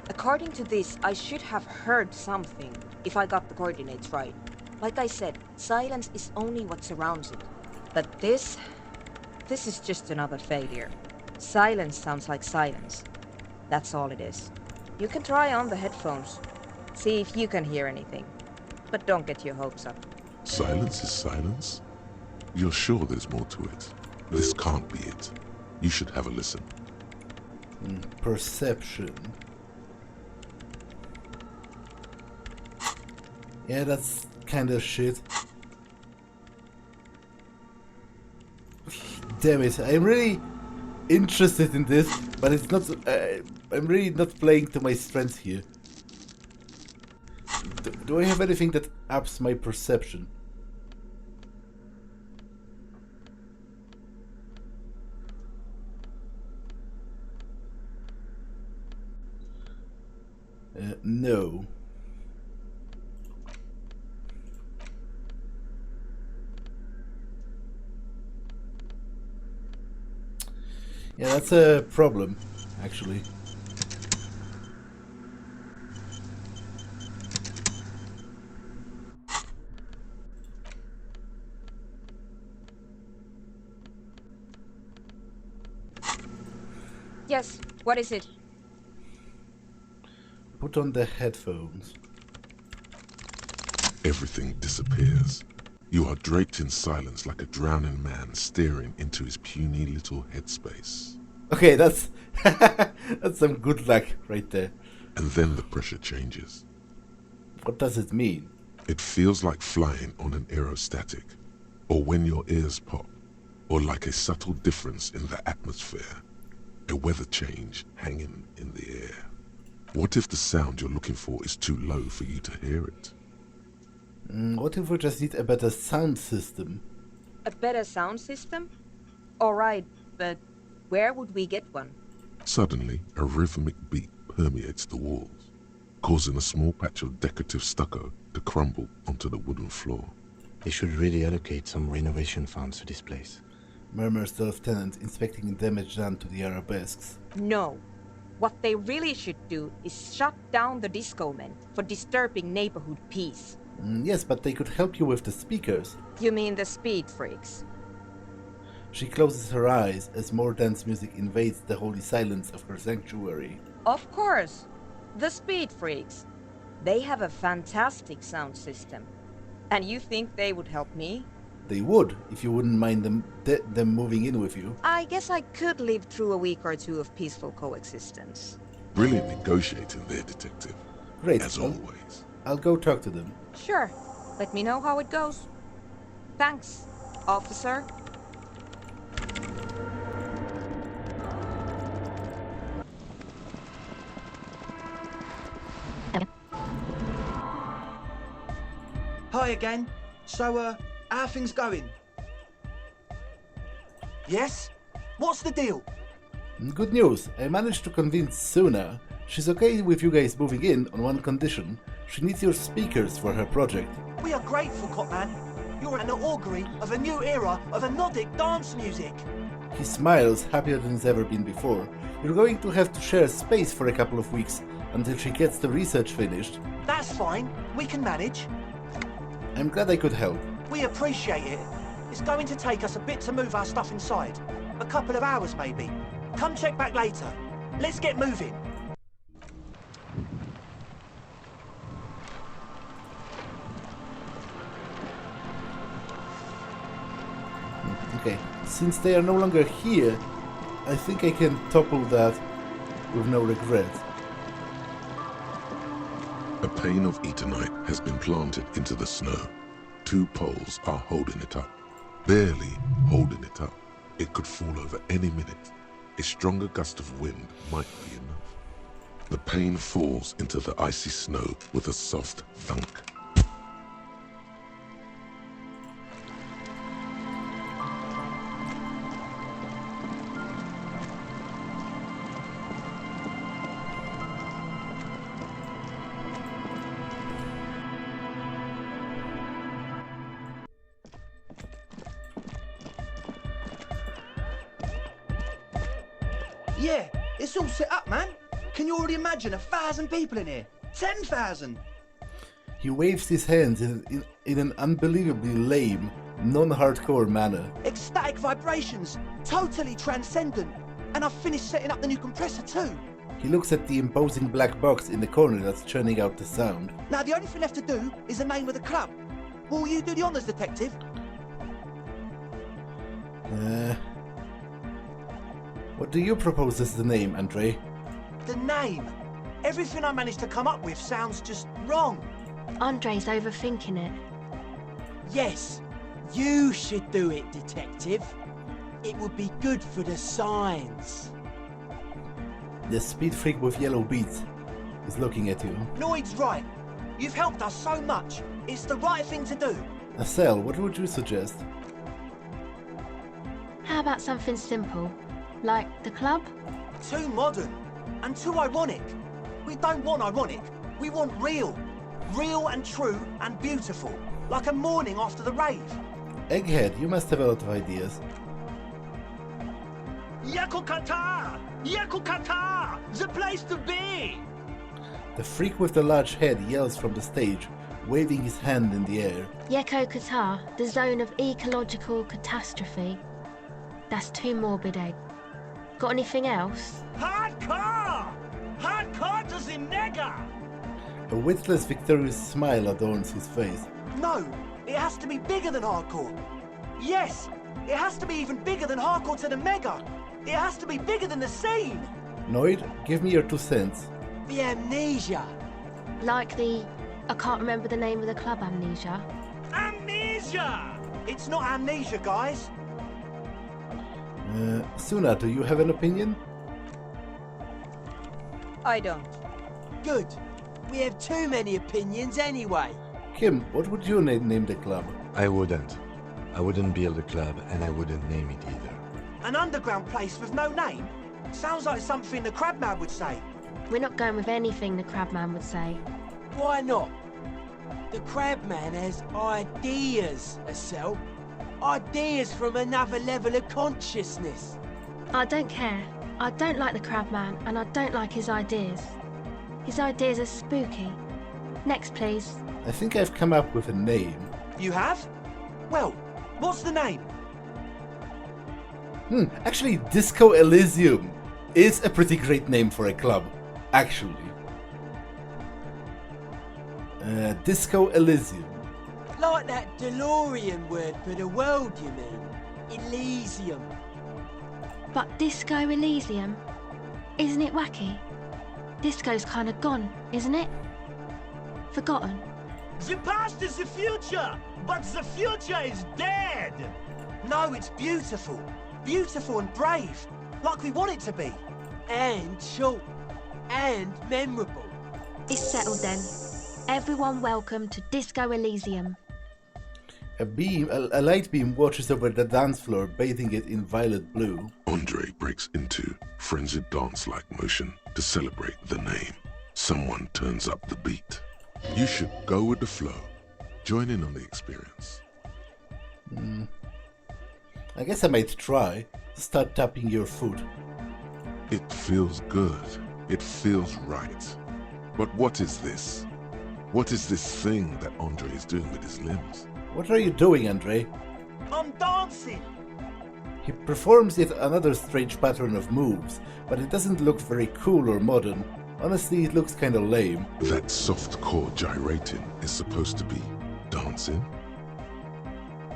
According to this, I should have heard something, if I got the coordinates right. Like I said, silence is only what surrounds it. But this is just another failure. Silence sounds like silence. That's all it is. You can try on the headphones. See if you can hear anything. But don't get your hopes up. Silence is silence? You're sure there's more to it? This can't be it. You should have a listen. Perception. Yeah, that's kind of shit. Damn it, I'm really interested in this, but it's not... I'm really not playing to my strengths here. Do I have anything that ups my perception? No. Yeah, that's a problem, actually. Yes, what is it? Put on the headphones. Everything disappears. You are draped in silence like a drowning man staring into his puny little headspace. Okay, that's that's some good luck right there. And then the pressure changes. What does it mean? It feels like flying on an aerostatic, or when your ears pop, or like a subtle difference in the atmosphere, a weather change hanging in the air. What if the sound you're looking for is too low for you to hear it? What if we just need a better sound system? A better sound system? Alright, but where would we get one? Suddenly, a rhythmic beat permeates the walls, causing a small patch of decorative stucco to crumble onto the wooden floor. They should really allocate some renovation funds to this place. Murmurs the lieutenant, inspecting the damage done to the arabesques. No. What they really should do is shut down the disco men for disturbing neighborhood peace. Yes, but they could help you with the speakers. You mean the speed freaks? She closes her eyes as more dance music invades the holy silence of her sanctuary. Of course. The speed freaks. They have a fantastic sound system. And you think they would help me? They would, if you wouldn't mind them moving in with you. I guess I could live through a week or two of peaceful coexistence. Brilliant negotiating there, Detective. Great. As always. I'll go talk to them. Sure. Let me know how it goes. Thanks, officer. Hi again. So, how are things going? Yes? What's the deal? Good news. I managed to convince Soona. She's okay with you guys moving in on one condition. She needs your speakers for her project. We are grateful, Copman. You're an augury of a new era of anodic dance music. He smiles, happier than he's ever been before. You're going to have to share space for a couple of weeks until she gets the research finished. That's fine. We can manage. I'm glad I could help. We appreciate it. It's going to take us a bit to move our stuff inside. A couple of hours, maybe. Come check back later. Let's get moving. Okay, since they are no longer here, I think I can topple that with no regret. A pane of Eternite has been planted into the snow. 2 poles are holding it up. Barely holding it up. It could fall over any minute. A stronger gust of wind might be enough. The pane falls into the icy snow with a soft thunk. Yeah, it's all set up, man. Can you already imagine 1,000 people in here? 10,000! He waves his hands in an unbelievably lame, non-hardcore manner. Ecstatic vibrations, totally transcendent. And I've finished setting up the new compressor too. He looks at the imposing black box in the corner that's churning out the sound. Now the only thing left to do is the name of the club. Will you do the honors, detective? What do you propose as the name, Andre? The name. Everything I managed to come up with sounds just wrong. Andre's overthinking it. Yes, you should do it, detective. It would be good for the signs. The speed freak with yellow beads is looking at you. Noid's right. You've helped us so much. It's the right thing to do. Acel, what would you suggest? How about something simple? Like the club? Too modern and too ironic. We don't want ironic. We want real. Real and true and beautiful. Like a morning after the rave. Egghead, you must have a lot of ideas. Yakukata! Yakukata! The place to be! The freak with the large head yells from the stage, waving his hand in the air. Yeko Qatar, the zone of ecological catastrophe. That's too morbid, Egg. Got anything else? Hardcore! Hardcore to the nega! A witless, victorious smile adorns his face. No, it has to be bigger than hardcore. Yes, it has to be even bigger than hardcore to the mega. It has to be bigger than the scene. Noid, give me your 2 cents. The amnesia. Like the... I can't remember the name of the club, Amnesia. Amnesia! It's not amnesia, guys. Soona, do you have an opinion? I don't. Good. We have too many opinions anyway. Kim, what would you name the club? I wouldn't. I wouldn't build a club, and I wouldn't name it either. An underground place with no name? Sounds like something the Crabman would say. We're not going with anything the Crabman would say. Why not? The Crabman has ideas, Acel. Ideas from another level of consciousness. I don't care. I don't like the Crabman, and I don't like his ideas. His ideas are spooky. Next, please. I think I've come up with a name. You have? Well, what's the name? Actually, Disco Elysium is a pretty great name for a club. Actually. Disco Elysium. Like that DeLorean word for the world, you mean? Elysium. But Disco Elysium? Isn't it wacky? Disco's kind of gone, isn't it? Forgotten. The past is the future, but the future is dead. No, it's beautiful. Beautiful and brave. Like we want it to be. And short. And memorable. It's settled then. Everyone welcome to Disco Elysium. A light beam watches over the dance floor, bathing it in violet blue. Andre breaks into frenzied dance-like motion to celebrate the name. Someone turns up the beat. You should go with the flow. Join in on the experience. I guess I might try. Start tapping your foot. It feels good. It feels right. But what is this? What is this thing that Andre is doing with his limbs? What are you doing, Andre? I'm dancing. He performs yet another strange pattern of moves, but it doesn't look very cool or modern. Honestly, it looks kinda lame. That soft core gyrating is supposed to be dancing?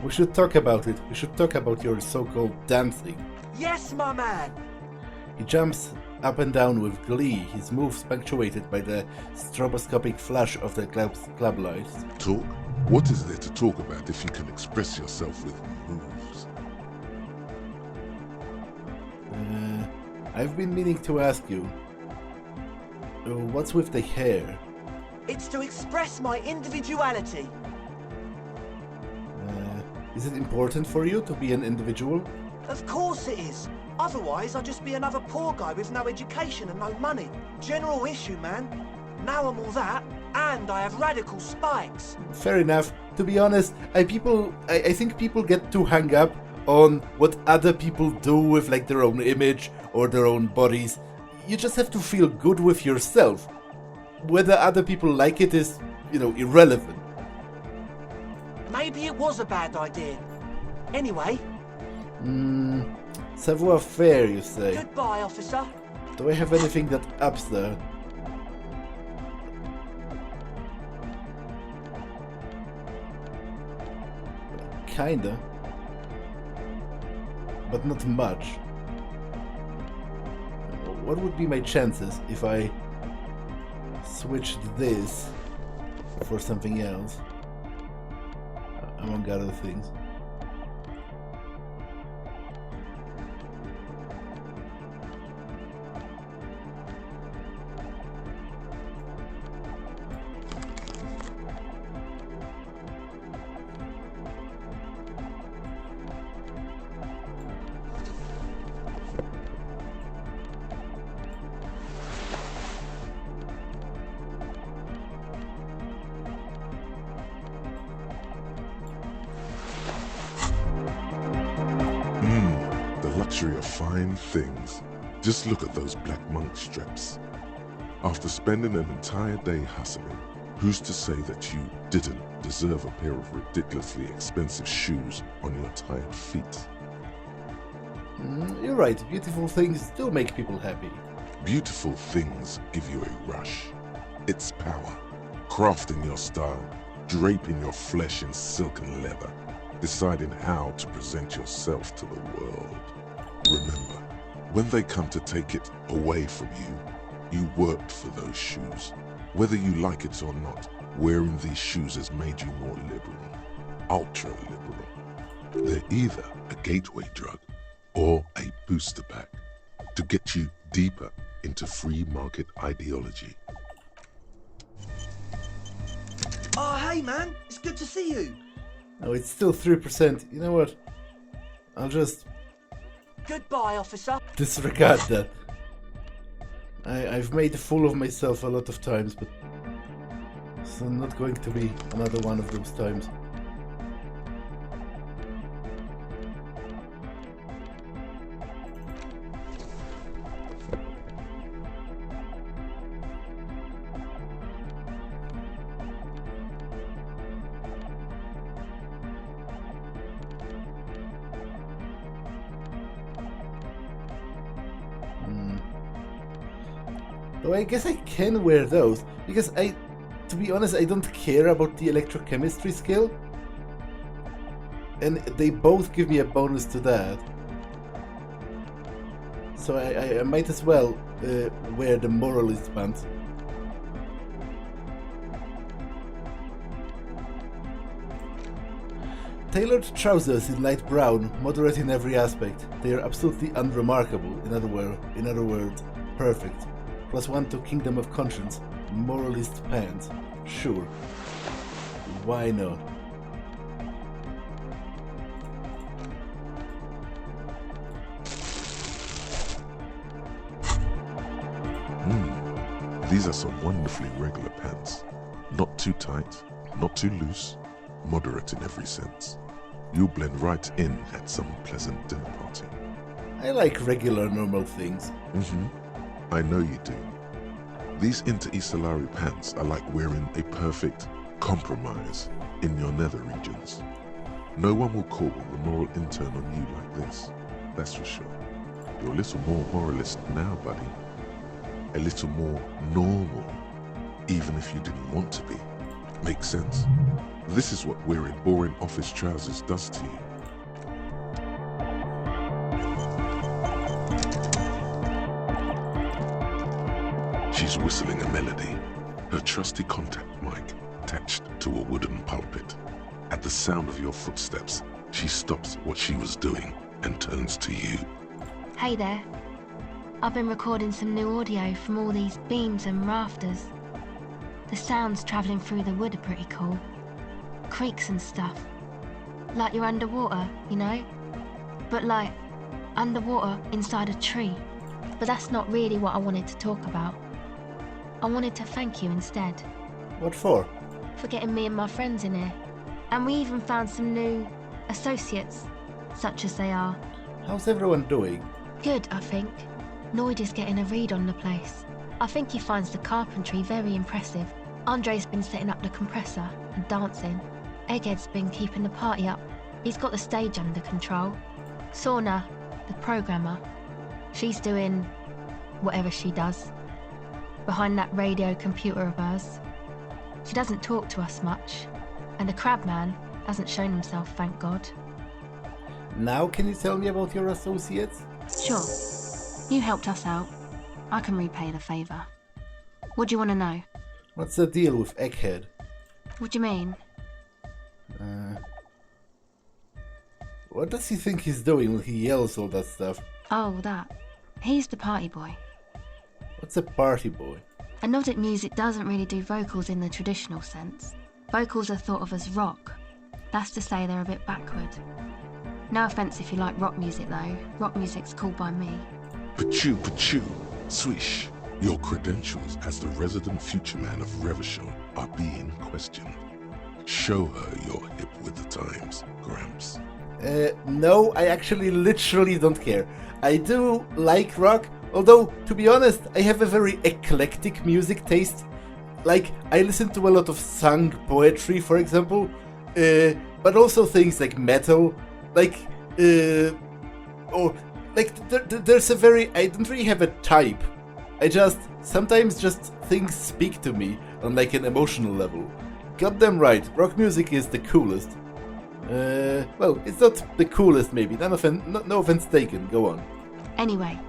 We should talk about it. We should talk about your so-called dancing. Yes, my man! He jumps up and down with glee, his moves punctuated by the stroboscopic flash of the club lights. Talk? What is there to talk about if you can express yourself with moves? I've been meaning to ask you, what's with the hair? It's to express my individuality. Is it important for you to be an individual? Of course it is. Otherwise, I'd just be another poor guy with no education and no money. General issue, man. Now I'm all that, and I have radical spikes. Fair enough. To be honest, I think people get too hung up on what other people do with like their own image or their own bodies. You just have to feel good with yourself. Whether other people like it is, irrelevant. Maybe it was a bad idea. Anyway. Savoir faire, you say. Goodbye, officer. Do I have anything that ups there? Kinda. But not much. What would be my chances if I switched this for something else? Among other things. Of fine things. Just look at those black monk straps. After spending an entire day hustling, who's to say that you didn't deserve a pair of ridiculously expensive shoes on your tired feet? You're right, beautiful things do make people happy. Beautiful things give you a rush. It's power. Crafting your style, draping your flesh in silken leather, deciding how to present yourself to the world. Remember, when they come to take it away from you, you worked for those shoes. Whether you like it or not, wearing these shoes has made you more liberal, ultra-liberal. They're either a gateway drug or a booster pack to get you deeper into free market ideology. Oh, hey man, it's good to see you. Oh, it's still 3%. You know what? I'll just Goodbye, officer. disregard that. I've made a fool of myself a lot of times, but it's not going to be another one of those times. Though I guess I can wear those, because I to be honest, I don't care about the electrochemistry skill. And they both give me a bonus to that. So I might as well wear the moralist pants. Tailored trousers in light brown, moderate in every aspect. They are absolutely unremarkable. In other words, perfect. +1 to Kingdom of Conscience. Moralist pants. Sure. Why not? These are some wonderfully regular pants. Not too tight, not too loose, moderate in every sense. You'll blend right in at some pleasant dinner party. I like regular, normal things. I know you do. These Interstellari pants are like wearing a perfect compromise in your nether regions. No one will call the moral intern on you like this, that's for sure. You're a little more moralist now, buddy. A little more normal, even if you didn't want to be. Makes sense? This is what wearing boring office trousers does to you. She's whistling a melody, her trusty contact mic attached to a wooden pulpit. At the sound of your footsteps, she stops what she was doing and turns to you. Hey there. I've been recording some new audio from all these beams and rafters. The sounds travelling through the wood are pretty cool. Creaks and stuff. Like you're underwater, you know? But like, underwater inside a tree. But that's not really what I wanted to talk about. I wanted to thank you instead. What for? For getting me and my friends in here. And we even found some new associates, such as they are. How's everyone doing? Good, I think. Noid is getting a read on the place. I think he finds the carpentry very impressive. Andre's been setting up the compressor and dancing. Egghead's been keeping the party up. He's got the stage under control. Soona, the programmer, she's doing whatever she does. Behind that radio computer of hers. She doesn't talk to us much. And the crabman hasn't shown himself, thank God. Now can you tell me about your associates? Sure. You helped us out. I can repay the favour. What do you want to know? What's the deal with Egghead? What do you mean? What does he think he's doing when he yells all that stuff? Oh, that. He's the party boy. What's a party boy? Anodic music doesn't really do vocals in the traditional sense. Vocals are thought of as rock. That's to say they're a bit backward. No offence if you like rock music though. Rock music's cool by me. Pachoo, pachoo, swish. Your credentials as the resident future man of Revachol are being questioned. Show her you're hip with the times, Gramps. No, I actually literally don't care. I do like rock, although, to be honest, I have a very eclectic music taste. Like, I listen to a lot of sung poetry, for example, but also things like metal, like, or, like, there's a very, I don't really have a type. Sometimes just things speak to me on like an emotional level. Goddamn right, rock music is the coolest. Well, it's not the coolest maybe, no offense taken, go on. Anyway,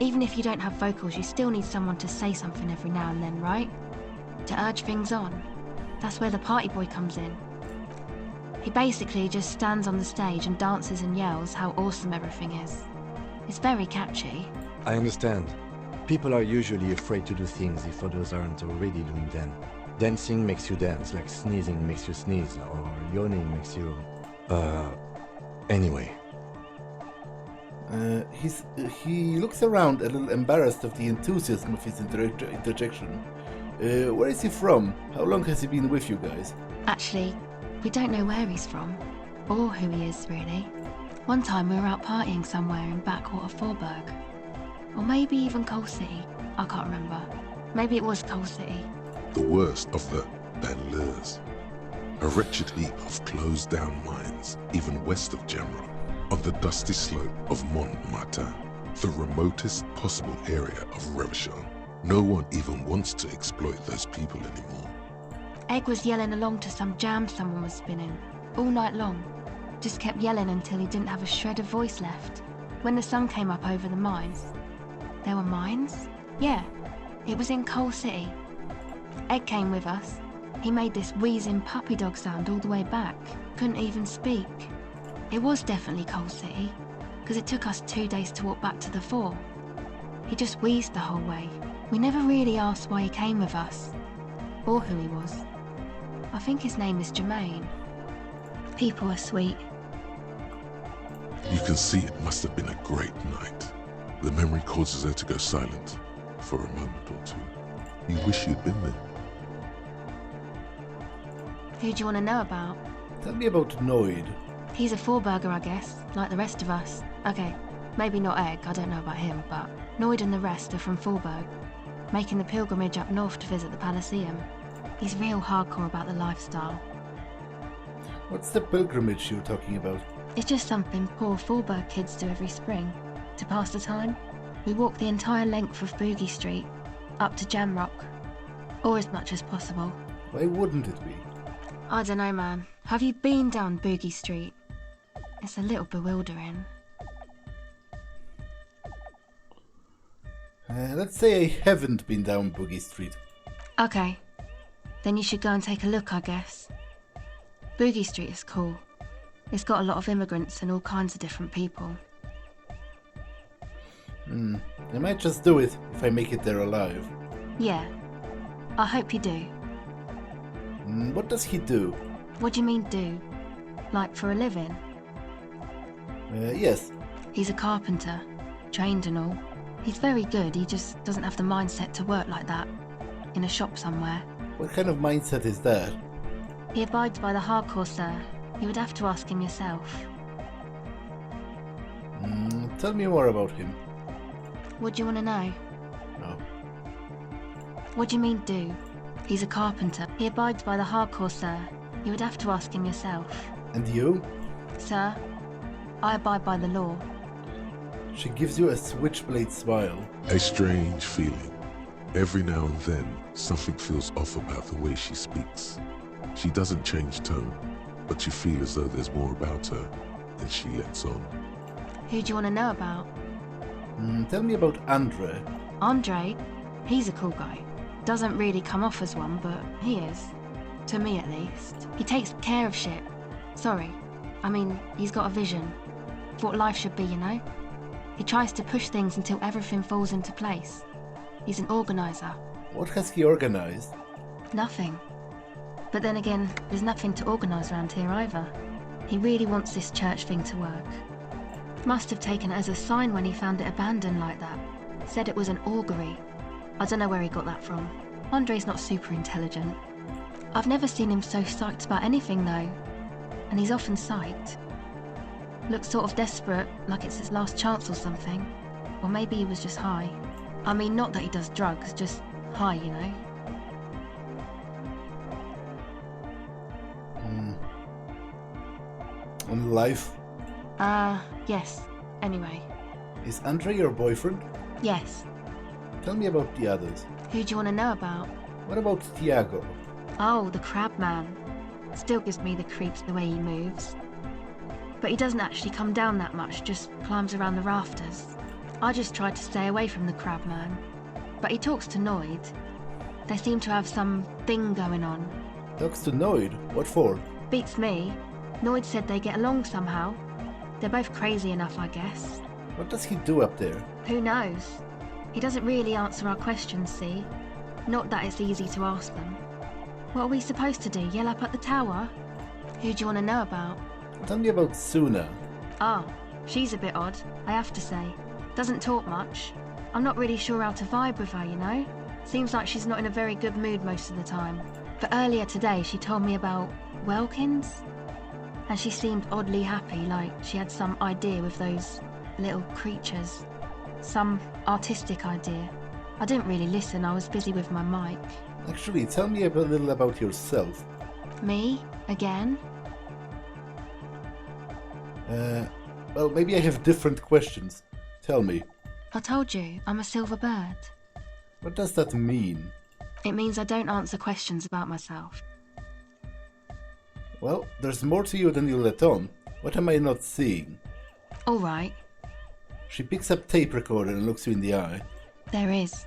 even if you don't have vocals, you still need someone to say something every now and then, right? To urge things on. That's where the party boy comes in. He basically just stands on the stage and dances and yells how awesome everything is. It's very catchy. I understand. People are usually afraid to do things if others aren't already doing them. Dancing makes you dance, like sneezing makes you sneeze, or yawning makes you... Anyway. He looks around a little embarrassed of the enthusiasm of his interjection. Where is he from? How long has he been with you guys? Actually, we don't know where he's from, or who he is, really. One time we were out partying somewhere in backwater Forburg. Or maybe even Coal City. I can't remember. Maybe it was Coal City. The worst of the banlieues. A wretched heap of closed-down mines, even west of Jamrock, on the dusty slope of Montmartin, the remotest possible area of Revachol. No one even wants to exploit those people anymore. Egg was yelling along to some jam someone was spinning, all night long. Just kept yelling until he didn't have a shred of voice left. When the sun came up over the mines... There were mines? Yeah, it was in Coal City. Egg came with us. He made this wheezing puppy dog sound all the way back. Couldn't even speak. It was definitely Coal City, because it took us 2 days to walk back to the fort. He just wheezed the whole way. We never really asked why he came with us, or who he was. I think his name is Jermaine. People are sweet. You can see it must have been a great night. The memory causes her to go silent for a moment or two. You wish you'd been there. Who do you want to know about? Tell me about Noid. He's a four-burger, I guess, like the rest of us. Okay, maybe not Egg, I don't know about him, but Noid and the rest are from Forburg, making the pilgrimage up north to visit the Palaceum. He's real hardcore about the lifestyle. What's the pilgrimage you're talking about? It's just something poor Forburg kids do every spring. To pass the time, we walk the entire length of Boogie Street, up to Jamrock, or as much as possible. Why wouldn't it be? I don't know, man. Have you been down Boogie Street? It's a little bewildering. Let's say I haven't been down Boogie Street. Okay, then you should go and take a look, I guess. Boogie Street is cool. It's got a lot of immigrants and all kinds of different people. I might just do it if I make it there alive. Yeah, I hope you do. What does he do? What do you mean do? Like for a living? Yes. He's a carpenter, trained and all. He's very good, he just doesn't have the mindset to work like that, in a shop somewhere. What kind of mindset is that? He abides by the hardcore, sir. You would have to ask him yourself. Tell me more about him. What do you want to know? No. What do you mean do? He's a carpenter. He abides by the hardcore, sir. You would have to ask him yourself. And you? Sir, I abide by the law. She gives you a switchblade smile. A strange feeling. Every now and then, something feels off about the way she speaks. She doesn't change tone, but you feel as though there's more about her than she lets on. Who do you want to know about? Tell me about Andre. Andre? He's a cool guy. Doesn't really come off as one, but he is. To me, at least. He takes care of shit. Sorry. I mean, he's got a vision. For what life should be, you know? He tries to push things until everything falls into place. He's an organizer. What has he organized? Nothing. But then again, there's nothing to organize around here either. He really wants this church thing to work. Must have taken it as a sign when he found it abandoned like that. Said it was an augury. I don't know where he got that from. Andre's not super intelligent. I've never seen him so psyched about anything though. And he's often psyched. Looks sort of desperate, like it's his last chance or something. Or maybe he was just high. I mean, not that he does drugs, just high, you know? On life? Yes. Anyway. Is Andre your boyfriend? Yes. Tell me about the others. Who do you want to know about? What about Tiago? Oh, the crab man. Still gives me the creeps the way he moves. But he doesn't actually come down that much, just climbs around the rafters. I just tried to stay away from the crab man. But he talks to Noid. They seem to have some thing going on. Talks to Noid? What for? Beats me. Noid said they get along somehow. They're both crazy enough, I guess. What does he do up there? Who knows? He doesn't really answer our questions, see? Not that it's easy to ask them. What are we supposed to do, yell up at the tower? Who do you want to know about? Tell me about Soona. Oh, she's a bit odd, I have to say. Doesn't talk much. I'm not really sure how to vibe with her, you know? Seems like she's not in a very good mood most of the time. But earlier today she told me about Welkins. And she seemed oddly happy, like she had some idea with those little creatures. Some artistic idea. I didn't really listen, I was busy with my mic. Actually, tell me a little about yourself. Me? Again? Well, maybe I have different questions. Tell me. I told you, I'm a silver bird. What does that mean? It means I don't answer questions about myself. Well, there's more to you than you let on. What am I not seeing? All right, She picks up tape recorder and looks you in the eye. there is.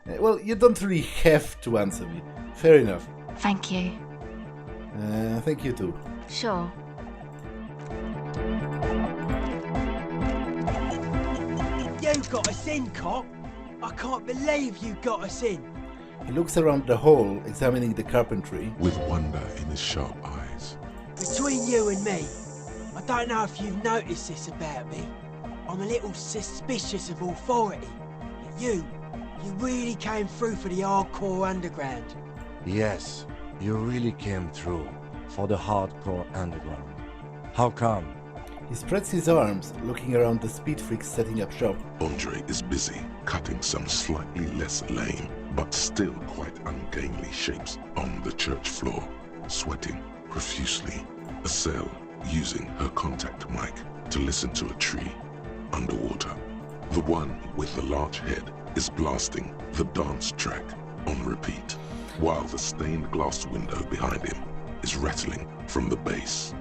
Well, you don't really have to answer me. Fair enough. Thank you. Thank you too. Sure. You got us in, cop. I can't believe you got us in. He looks around the hall, examining the carpentry. With wonder in his sharp eyes. Between you and me, I don't know if you've noticed this about me. I'm a little suspicious of authority. But you really came through for the hardcore underground. Yes, you really came through for the hardcore underground. How come? He spreads his arms, looking around the speed freaks setting up shop. Andre is busy cutting some slightly less lame, but still quite ungainly shapes on the church floor, sweating profusely. Estelle using her contact mic to listen to a tree underwater. The one with the large head is blasting the dance track on repeat, while the stained glass window behind him is rattling from the bass.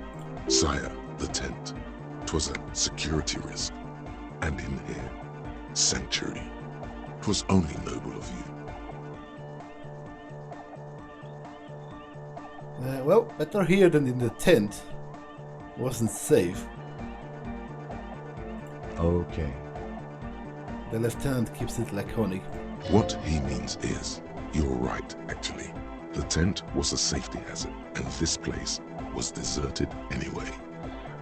Sire, the tent. 'Twas a security risk, and in here, sanctuary. 'Twas only noble of you. Well, better here than in the tent. Wasn't safe. Okay. The lieutenant keeps it laconic. What he means is, you're right, actually. The tent was a safety hazard, and this place was deserted anyway.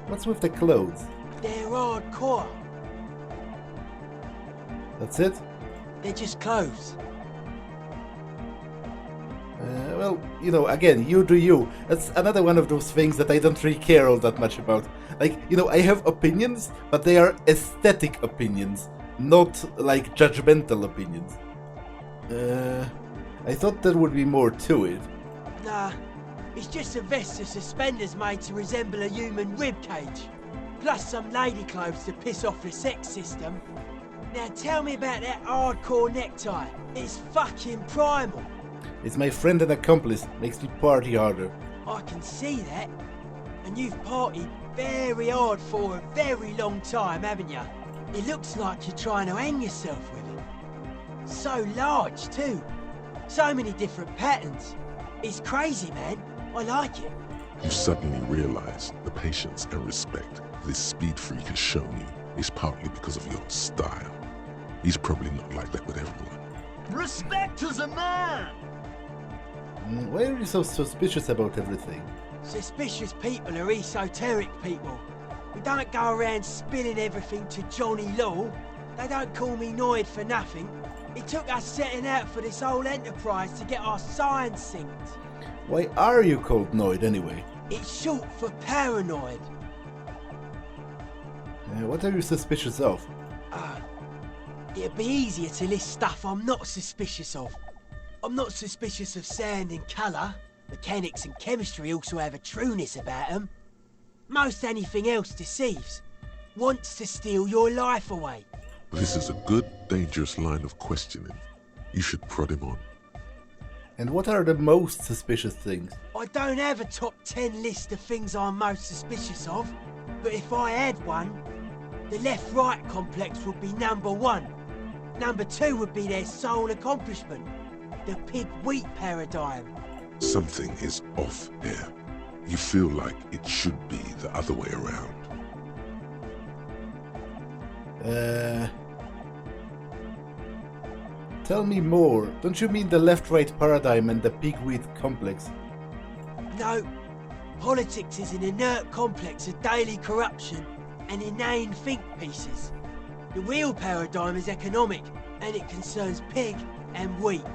What's with the clothes? They're hardcore. That's it? They're just clothes. Well, you know, again, you do you. That's another one of those things that I don't really care all that much about. Like, you know, I have opinions, but they are aesthetic opinions, not like judgmental opinions. I thought there would be more to it. Nah, it's just a vest of suspenders made to resemble a human ribcage. Plus some lady clothes to piss off the sex system. Now tell me about that hardcore necktie. It's fucking primal. It's my friend and accomplice, makes me party harder. I can see that. And you've partied very hard for a very long time, haven't you? It looks like you're trying to hang yourself with it. So large, too. So many different patterns. It's crazy, man. I like it. You suddenly realize the patience and respect this speed freak has shown you is partly because of your style. He's probably not like that with everyone. Respect as a man! Why are you so suspicious about everything? Suspicious people are esoteric people. We don't go around spilling everything to Johnny Law. They don't call me Noid for nothing. It took us setting out for this whole enterprise to get our science synced. Why are you called Noid anyway? It's short for paranoid. What are you suspicious of? It'd be easier to list stuff I'm not suspicious of. I'm not suspicious of sound and colour. Mechanics and chemistry also have a trueness about them. Most anything else deceives. Wants to steal your life away. This is a good, dangerous line of questioning. You should prod him on. And what are the most suspicious things? I don't have a top 10 list of things I'm most suspicious of, but if I had one, the left-right complex would be number 1. Number 2 would be their sole accomplishment, the pig-wheat paradigm. Something is off here. You feel like it should be the other way around. Tell me more. Don't you mean the left-right paradigm and the pig-wheat complex? No. Politics is an inert complex of daily corruption and inane think pieces. The real paradigm is economic, and it concerns pig and wheat.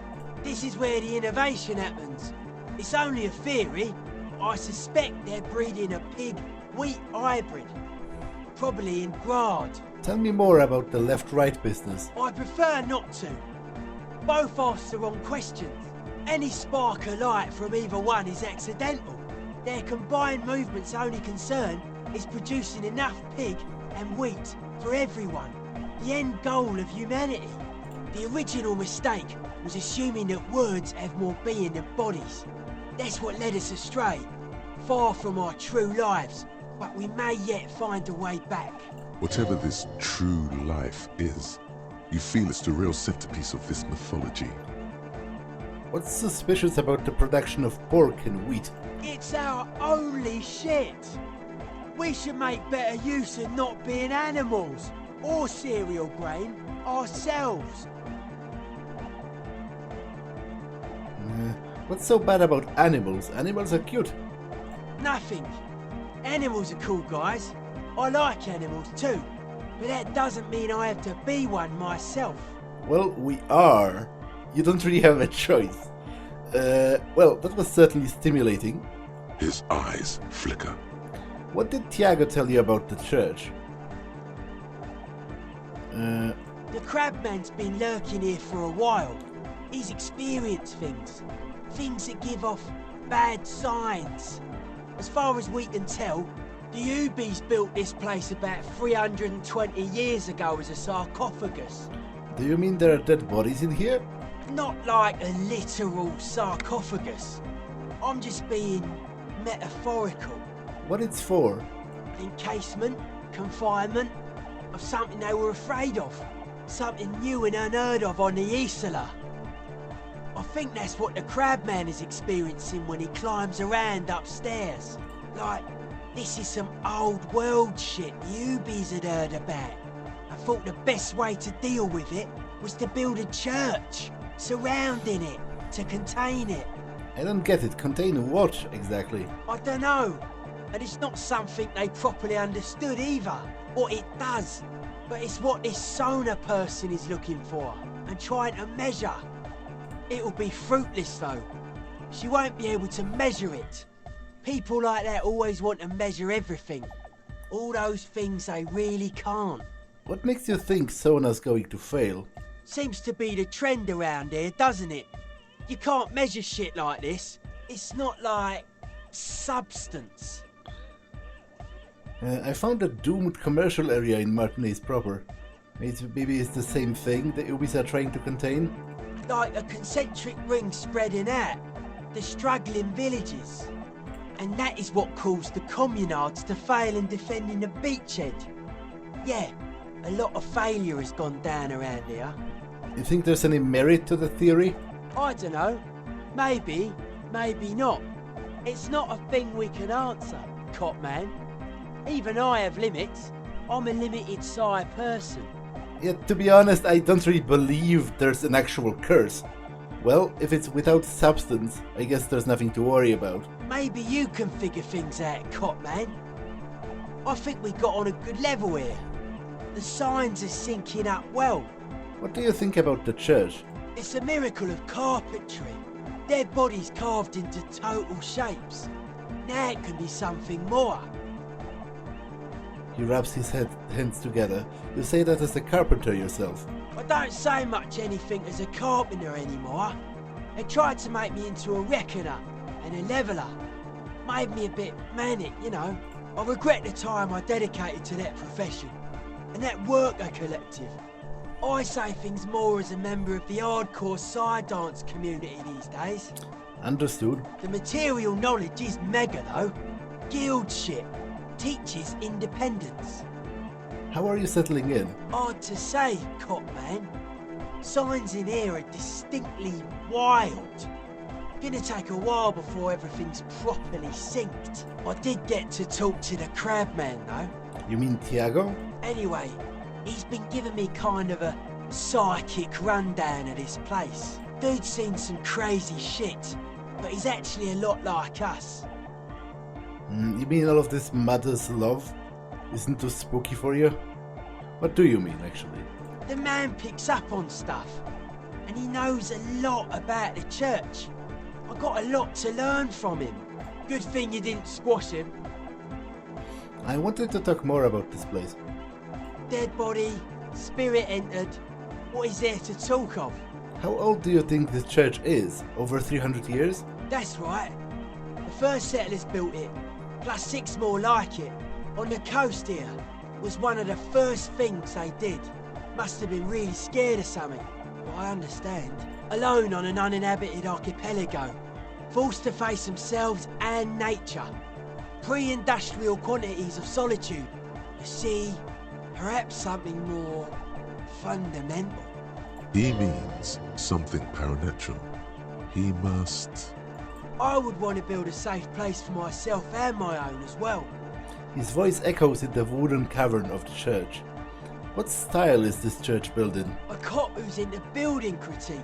This is where the innovation happens. It's only a theory. I suspect they're breeding a pig-wheat hybrid. Probably in Grad. Tell me more about the left-right business. I prefer not to. Both ask the wrong questions. Any spark of light from either one is accidental. Their combined movement's only concern is producing enough pig and wheat for everyone. The end goal of humanity. The original mistake was assuming that words have more being than bodies. That's what led us astray. Far from our true lives, but we may yet find a way back. Whatever this true life is, you feel it's the real centerpiece of this mythology. What's suspicious about the production of pork and wheat? It's our only shit. We should make better use of not being animals or cereal grain ourselves. What's so bad about animals? Animals are cute. Nothing. Animals are cool, guys. I like animals too, but that doesn't mean I have to be one myself. Well, we are. You don't really have a choice. Well, that was certainly stimulating. His eyes flicker. What did Tiago tell you about the church? The Crabman's been lurking here for a while. He's experienced things. Things that give off bad signs. As far as we can tell, the Ubies built this place about 320 years ago as a sarcophagus. Do you mean there are dead bodies in here? Not like a literal sarcophagus. I'm just being metaphorical. What it's for? Encasement, confinement, of something they were afraid of. Something new and unheard of on the Isla. I think that's what the Crabman is experiencing when he climbs around upstairs. Like, this is some old world shit Ubies had heard about. I thought the best way to deal with it was to build a church, surrounding it, to contain it. I don't get it. Contain what, exactly? I don't know. And it's not something they properly understood either, what it does. But it's what this Soona person is looking for, and trying to measure. It'll be fruitless though. She won't be able to measure it. People like that always want to measure everything. All those things they really can't. What makes you think Soona's going to fail? Seems to be the trend around here, doesn't it? You can't measure shit like this. It's not like substance. I found a doomed commercial area in Martinez proper. Maybe it's the same thing the Ubis are trying to contain? Like a concentric ring spreading out. The struggling villages. And that is what caused the communards to fail in defending the beachhead. Yeah, a lot of failure has gone down around here. You think there's any merit to the theory? I don't know. Maybe, maybe not. It's not a thing we can answer, Copman. Even I have limits. I'm a limited size person. Yeah, to be honest, I don't really believe there's an actual curse. Well, if it's without substance, I guess there's nothing to worry about. Maybe you can figure things out, Copman. I think we got on a good level here. The signs are syncing up well. What do you think about the church? It's a miracle of carpentry. Dead bodies carved into total shapes. Now it can be something more. He rubs his hands together. You say that as a carpenter yourself. I don't say much anything as a carpenter anymore. They tried to make me into a reckoner and a leveller. Made me a bit manic, you know. I regret the time I dedicated to that profession. And that worker collective. I say things more as a member of the hardcore side dance community these days. Understood. The material knowledge is mega though. Guild shit. Teaches independence. How are you settling in? Hard to say, Copman. Signs in here are distinctly wild. Gonna take a while before everything's properly synced. I did get to talk to the Crabman though. You mean Tiago? Anyway, he's been giving me kind of a psychic rundown of this place. Dude's seen some crazy shit, but he's actually a lot like us. You mean all of this mother's love isn't too spooky for you? What do you mean, actually? The man picks up on stuff, and he knows a lot about the church. I got a lot to learn from him. Good thing you didn't squash him. I wanted to talk more about this place. Dead body, spirit entered. What is there to talk of? How old do you think this church is? Over 300 years? That's right. The first settlers built it, plus 6 more like it, on the coast here. Was one of the first things they did. Must have been really scared of something, but I understand. Alone on an uninhabited archipelago. forced to face themselves and nature. Pre-industrial quantities of solitude. You see, perhaps something more fundamental. He means something paranatural. He must... I would want to build a safe place for myself and my own as well. His voice echoes in the wooden cavern of the church. What style is this church built in? A cop who's into building critique.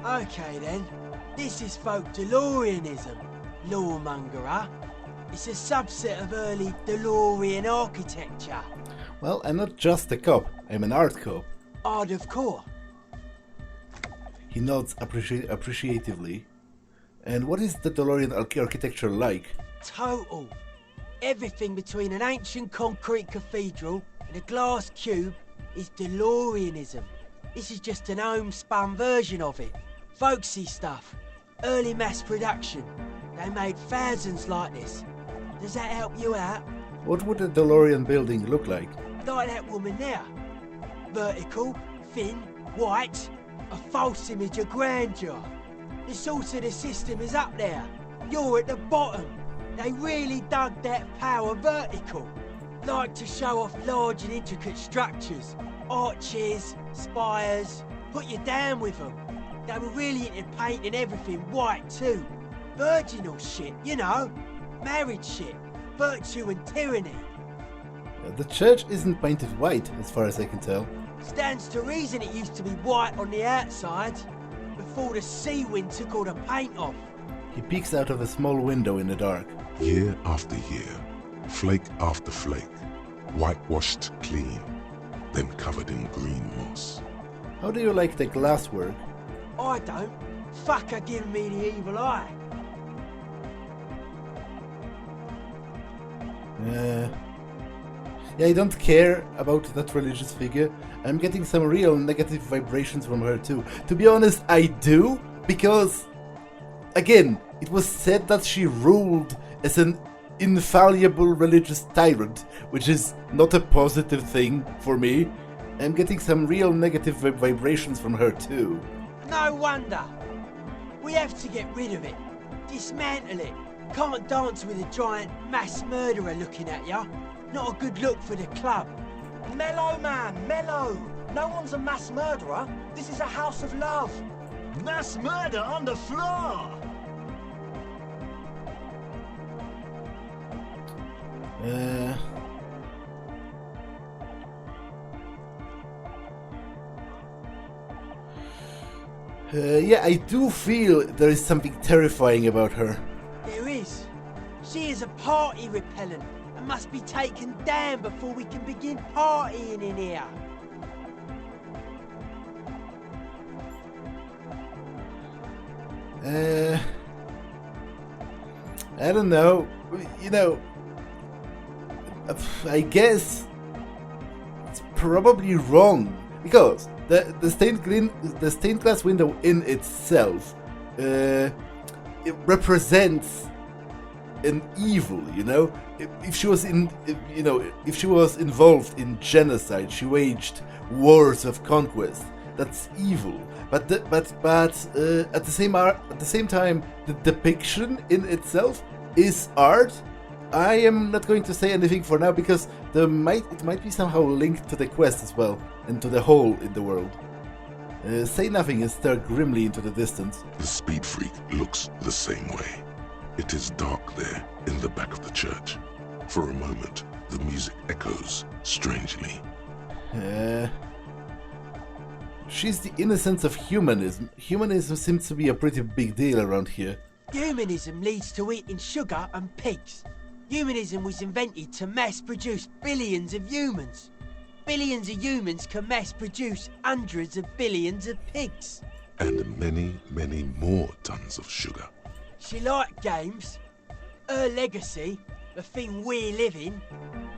Okay then, this is folk DeLoreanism. Lawmongerer. It's a subset of early DeLorean architecture. Well, I'm not just a cop, I'm an art cop. Art of core. He nods appreciatively. And what is the DeLorean architecture like? Total. Everything between an ancient concrete cathedral and a glass cube is DeLoreanism. This is just an homespun version of it. Folksy stuff. Early mass production. They made thousands like this. Does that help you out? What would a DeLorean building look like? Like that woman there. Vertical, thin, white. A false image of grandeur. The source of the system is up there. You're at the bottom. They really dug that power vertical. Like to show off large and intricate structures. Arches, spires. Put you down with them. They were really into painting everything white too. Virginal shit, you know. Married shit. Virtue and tyranny. The church isn't painted white, as far as I can tell. Stands to reason it used to be white on the outside. Before the sea wind took all the paint off. He peeks out of a small window in the dark. Year after year, flake after flake, whitewashed clean, then covered in green moss. How do you like the glasswork? I don't. Fucker giving me the evil eye. Yeah, I don't care about that religious figure. I'm getting some real negative vibrations from her too. To be honest, I do, because, again, it was said that she ruled as an infallible religious tyrant, which is not a positive thing for me. I'm getting some real negative vibrations from her too. No wonder. We have to get rid of it. Dismantle it. Can't dance with a giant mass murderer looking at ya. Not a good look for the club. Mellow, man, mellow. No one's a mass murderer. This is a house of love. Mass murder on the floor! Yeah, I do feel there is something terrifying about her. There is. She is a party repellent and must be taken down before we can begin partying in here. I don't know. You know, I guess it's probably wrong, because the stained glass window in itself it represents an evil. You know, if she was if she was involved in genocide, she waged wars of conquest. That's evil. But at the same time, the depiction in itself is art. I am not going to say anything for now, because it might be somehow linked to the quest as well, and to the hole in the world. Say nothing and stare grimly into the distance. The speed freak looks the same way. It is dark there, in the back of the church. For a moment, the music echoes strangely. She's the innocence of humanism. Humanism seems to be a pretty big deal around here. Humanism leads to eating sugar and pigs. Humanism was invented to mass-produce billions of humans. Billions of humans can mass-produce hundreds of billions of pigs. And many, many more tons of sugar. She liked games. Her legacy, the thing we live in,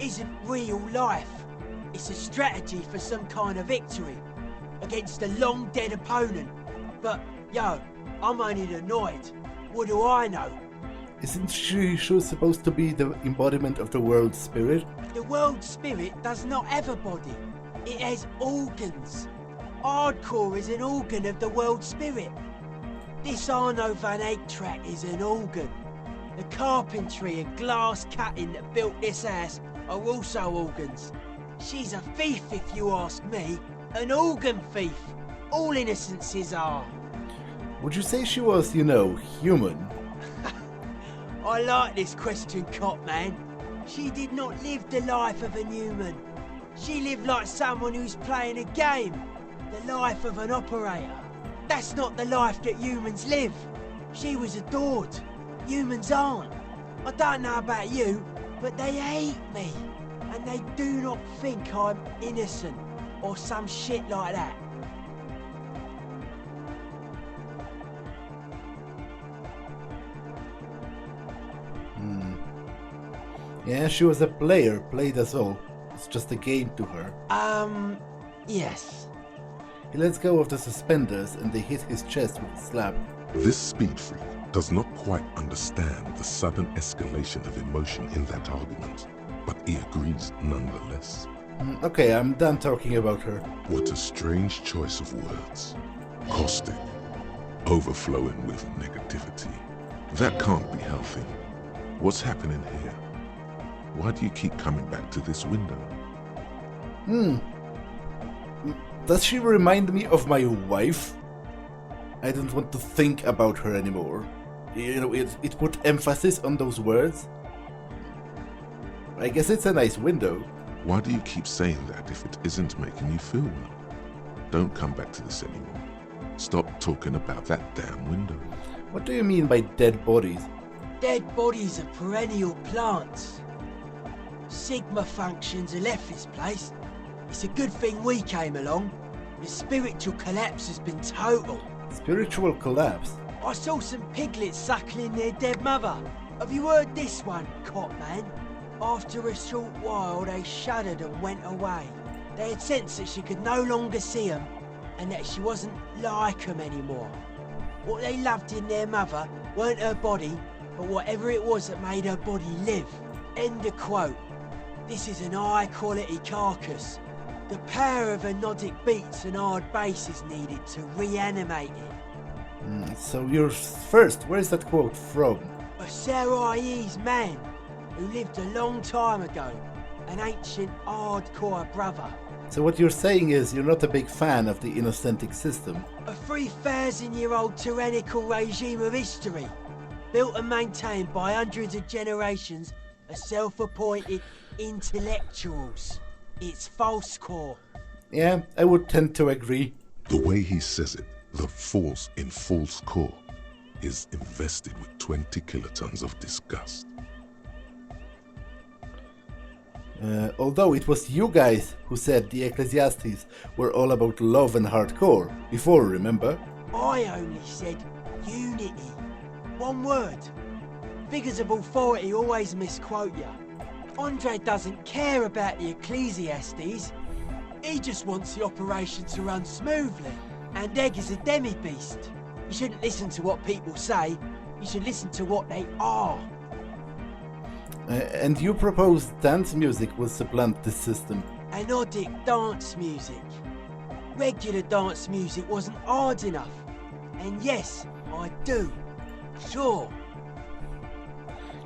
isn't real life. It's a strategy for some kind of victory against a long-dead opponent. But, yo, I'm only annoyed. What do I know? Isn't she supposed to be the embodiment of the world spirit? The world spirit does not have a body. It has organs. Hardcore is an organ of the world spirit. This Arno van Eyck track is an organ. The carpentry and glass cutting that built this house are also organs. She's a thief, if you ask me. An organ thief. All innocences are. Would you say she was, human? I like this question, cop man. She did not live the life of a human. She lived like someone who's playing a game. The life of an operator. That's not the life that humans live. She was adored. Humans aren't. I don't know about you, but they hate me. And they do not think I'm innocent or some shit like that. Yeah, she was a player, played us all. It's just a game to her. Yes. He lets go of the suspenders and they hit his chest with a slap. This speed freak does not quite understand the sudden escalation of emotion in that argument, but he agrees nonetheless. Okay, I'm done talking about her. What a strange choice of words. Caustic. Overflowing with negativity. That can't be healthy. What's happening here? Why do you keep coming back to this window? Does she remind me of my wife? I don't want to think about her anymore. It put emphasis on those words. I guess it's a nice window. Why do you keep saying that if it isn't making you feel well? Don't come back to this anymore. Stop talking about that damn window. What do you mean by dead bodies? Dead bodies are perennial plants. Sigma functions have left this place. It's a good thing we came along. The spiritual collapse has been total. Spiritual collapse? I saw some piglets suckling their dead mother. Have you heard this one, cop man? After a short while, they shuddered and went away. They had sensed that she could no longer see them, and that she wasn't like them anymore. What they loved in their mother weren't her body, but whatever it was that made her body live. End of quote. This is an high-quality carcass. The power of anodic beats and hard bass is needed to reanimate it. So you're first, where's that quote from? A Sarais man who lived a long time ago. An ancient hardcore brother. So what you're saying is you're not a big fan of the inocentic system. A 3,000-year-old tyrannical regime of history. Built and maintained by hundreds of generations of self-appointed intellectuals. It's false core. Yeah, I would tend to agree. The way he says it, the force in false core, is invested with 20 kilotons of disgust. Although it was you guys who said the Ecclesiastes were all about love and hardcore before, remember? I only said unity. One word. Figures of authority always misquote you. Andre doesn't care about the Ecclesiastes. He just wants the operation to run smoothly. And Egg is a demi-beast. You shouldn't listen to what people say. You should listen to what they are. And you proposed dance music will supplant this system. Anodic dance music. Regular dance music wasn't hard enough. And yes, I do. Sure.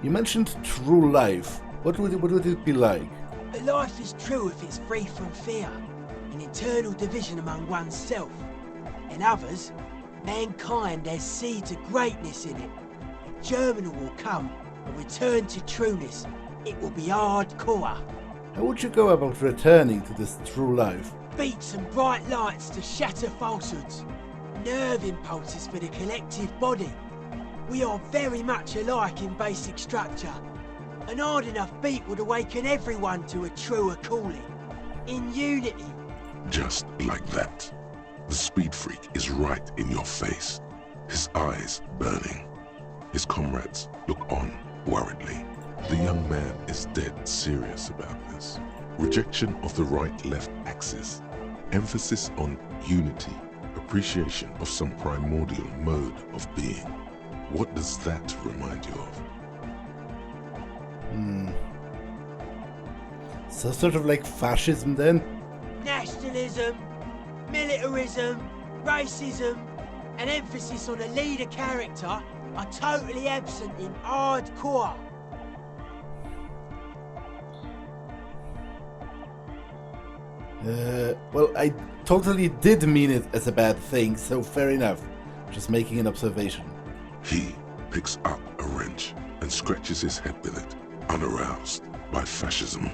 You mentioned true life. What would it be like? A life is true if it's free from fear. An internal division among oneself. In others, mankind has seeds of greatness in it. A Germinal will come, a return to trueness. It will be hardcore. How would you go about returning to this true life? Beats and bright lights to shatter falsehoods. Nerve impulses for the collective body. We are very much alike in basic structure. An hard enough beat would awaken everyone to a truer calling. In unity. Just like that. The speed freak is right in your face. His eyes burning. His comrades look on worriedly. The young man is dead serious about this. Rejection of the right-left axis. Emphasis on unity. Appreciation of some primordial mode of being. What does that remind you of? So sort of like fascism then? Nationalism, militarism, racism, and emphasis on a leader character are totally absent in hardcore. Well, I totally did mean it as a bad thing, so fair enough. Just making an observation. He picks up a wrench and scratches his head with it, unaroused by fascism.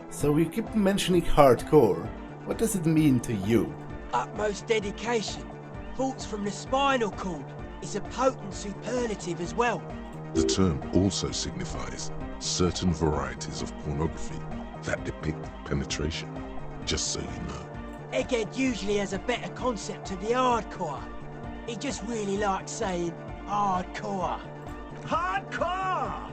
So you keep mentioning hardcore. What does it mean to you? Utmost dedication. Thoughts from the spinal cord is a potent superlative as well. The term also signifies certain varieties of pornography that depict penetration, just so you know. Egghead usually has a better concept of the hardcore. He just really likes saying hardcore. Hardcore!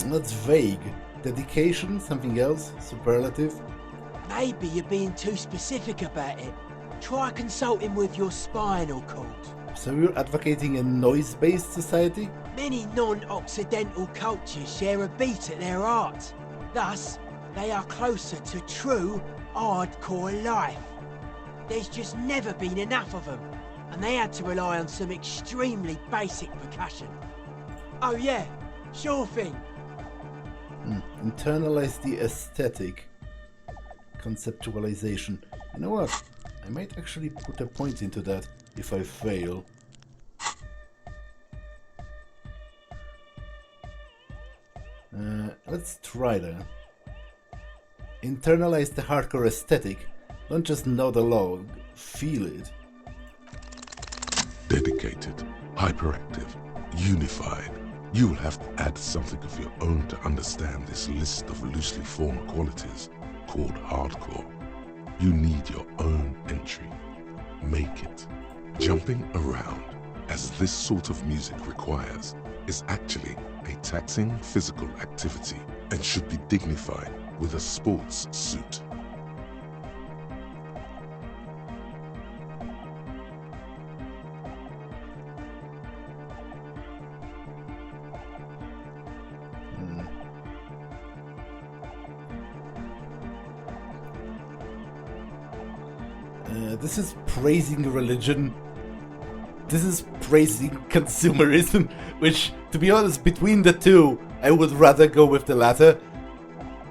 That's vague. Dedication? Something else? Superlative? Maybe you're being too specific about it. Try consulting with your spinal cord. So you're advocating a noise-based society? Many non-Occidental cultures share a beat at their art. Thus, they are closer to true hardcore life. There's just never been enough of them, and they had to rely on some extremely basic percussion. Oh yeah, sure thing. Internalize the aesthetic. Conceptualization. You know what? I might actually put a point into that if I fail. Let's try that. Internalize the hardcore aesthetic. Don't just know the log, feel it. Dedicated, hyperactive, unified. You will have to add something of your own to understand this list of loosely formed qualities called hardcore. You need your own entry. Make it. Jumping around, as this sort of music requires, is actually a taxing physical activity and should be dignified with a sports suit. This is praising religion. This is praising consumerism, which, to be honest, between the two, I would rather go with the latter.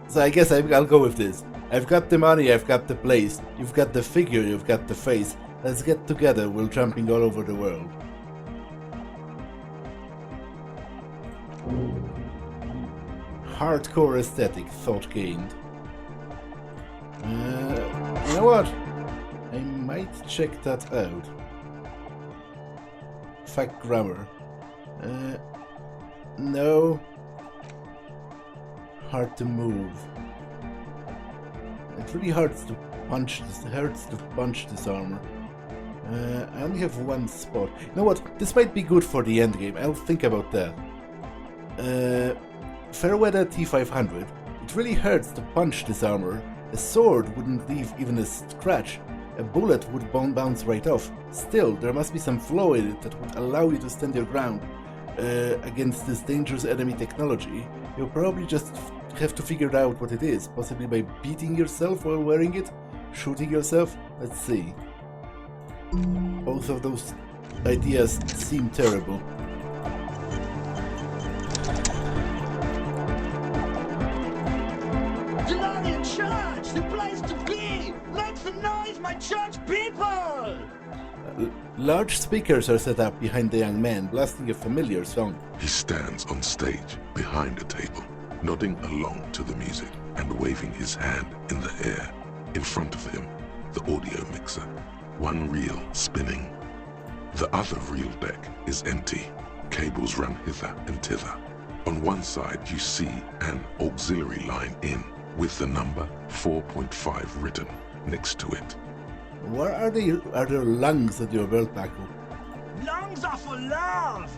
So I guess I'll go with this. I've got the money, I've got the place, you've got the figure, you've got the face. Let's get together, we're jumping all over the world. Hardcore aesthetic, thought gained. You know what? I might check that out. Fact grammar. No. Hard to move. It really hurts to punch this armor. I only have one spot. You know what? This might be good for the endgame. I'll think about that. Fairweather T500. It really hurts to punch this armor. A sword wouldn't leave even a scratch. A bullet would bounce right off. Still, there must be some flaw in it that would allow you to stand your ground against this dangerous enemy technology. You'll probably just have to figure out what it is, possibly by beating yourself while wearing it, shooting yourself. Let's see. Both of those ideas seem terrible. Glorious church, the place to be! Make some noise, my church people! Large speakers are set up behind the young man, blasting a familiar song. He stands on stage behind a table, nodding along to the music and waving his hand in the air. In front of him, the audio mixer, one reel spinning. The other reel deck is empty. Cables run hither and thither. On one side you see an auxiliary line in with the number 4.5 written next to it. Where are there lungs at your belt buckle? Lungs are for love!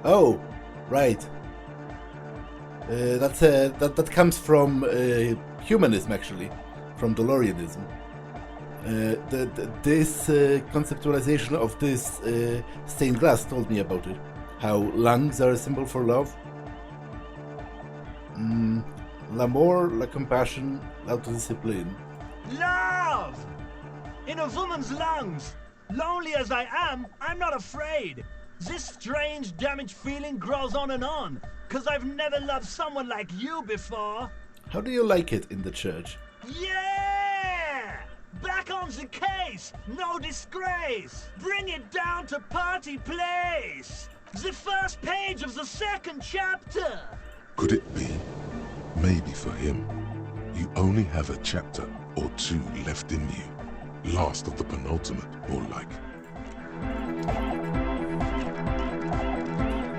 Oh, right. That comes from humanism, actually, from DeLoreanism. This conceptualization of this stained glass told me about it. How lungs are a symbol for love. L'amour, la compassion, l'autodiscipline. Love! in a woman's lungs. Lonely as I am, I'm not afraid. This strange, damaged feeling grows on and on, 'cause I've never loved someone like you before. How do you like it in the church? Yeah! Back on the case! No disgrace! Bring it down to party place! The first page of the second chapter! Could it be? Maybe for him, you only have a chapter or two left in you. Last of the penultimate, more like.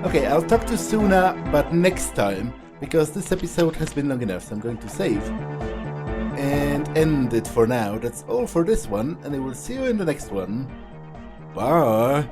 Okay, I'll talk to Soona, but next time, because this episode has been long enough, so I'm going to save and end it for now. That's all for this one, and I will see you in the next one. Bye!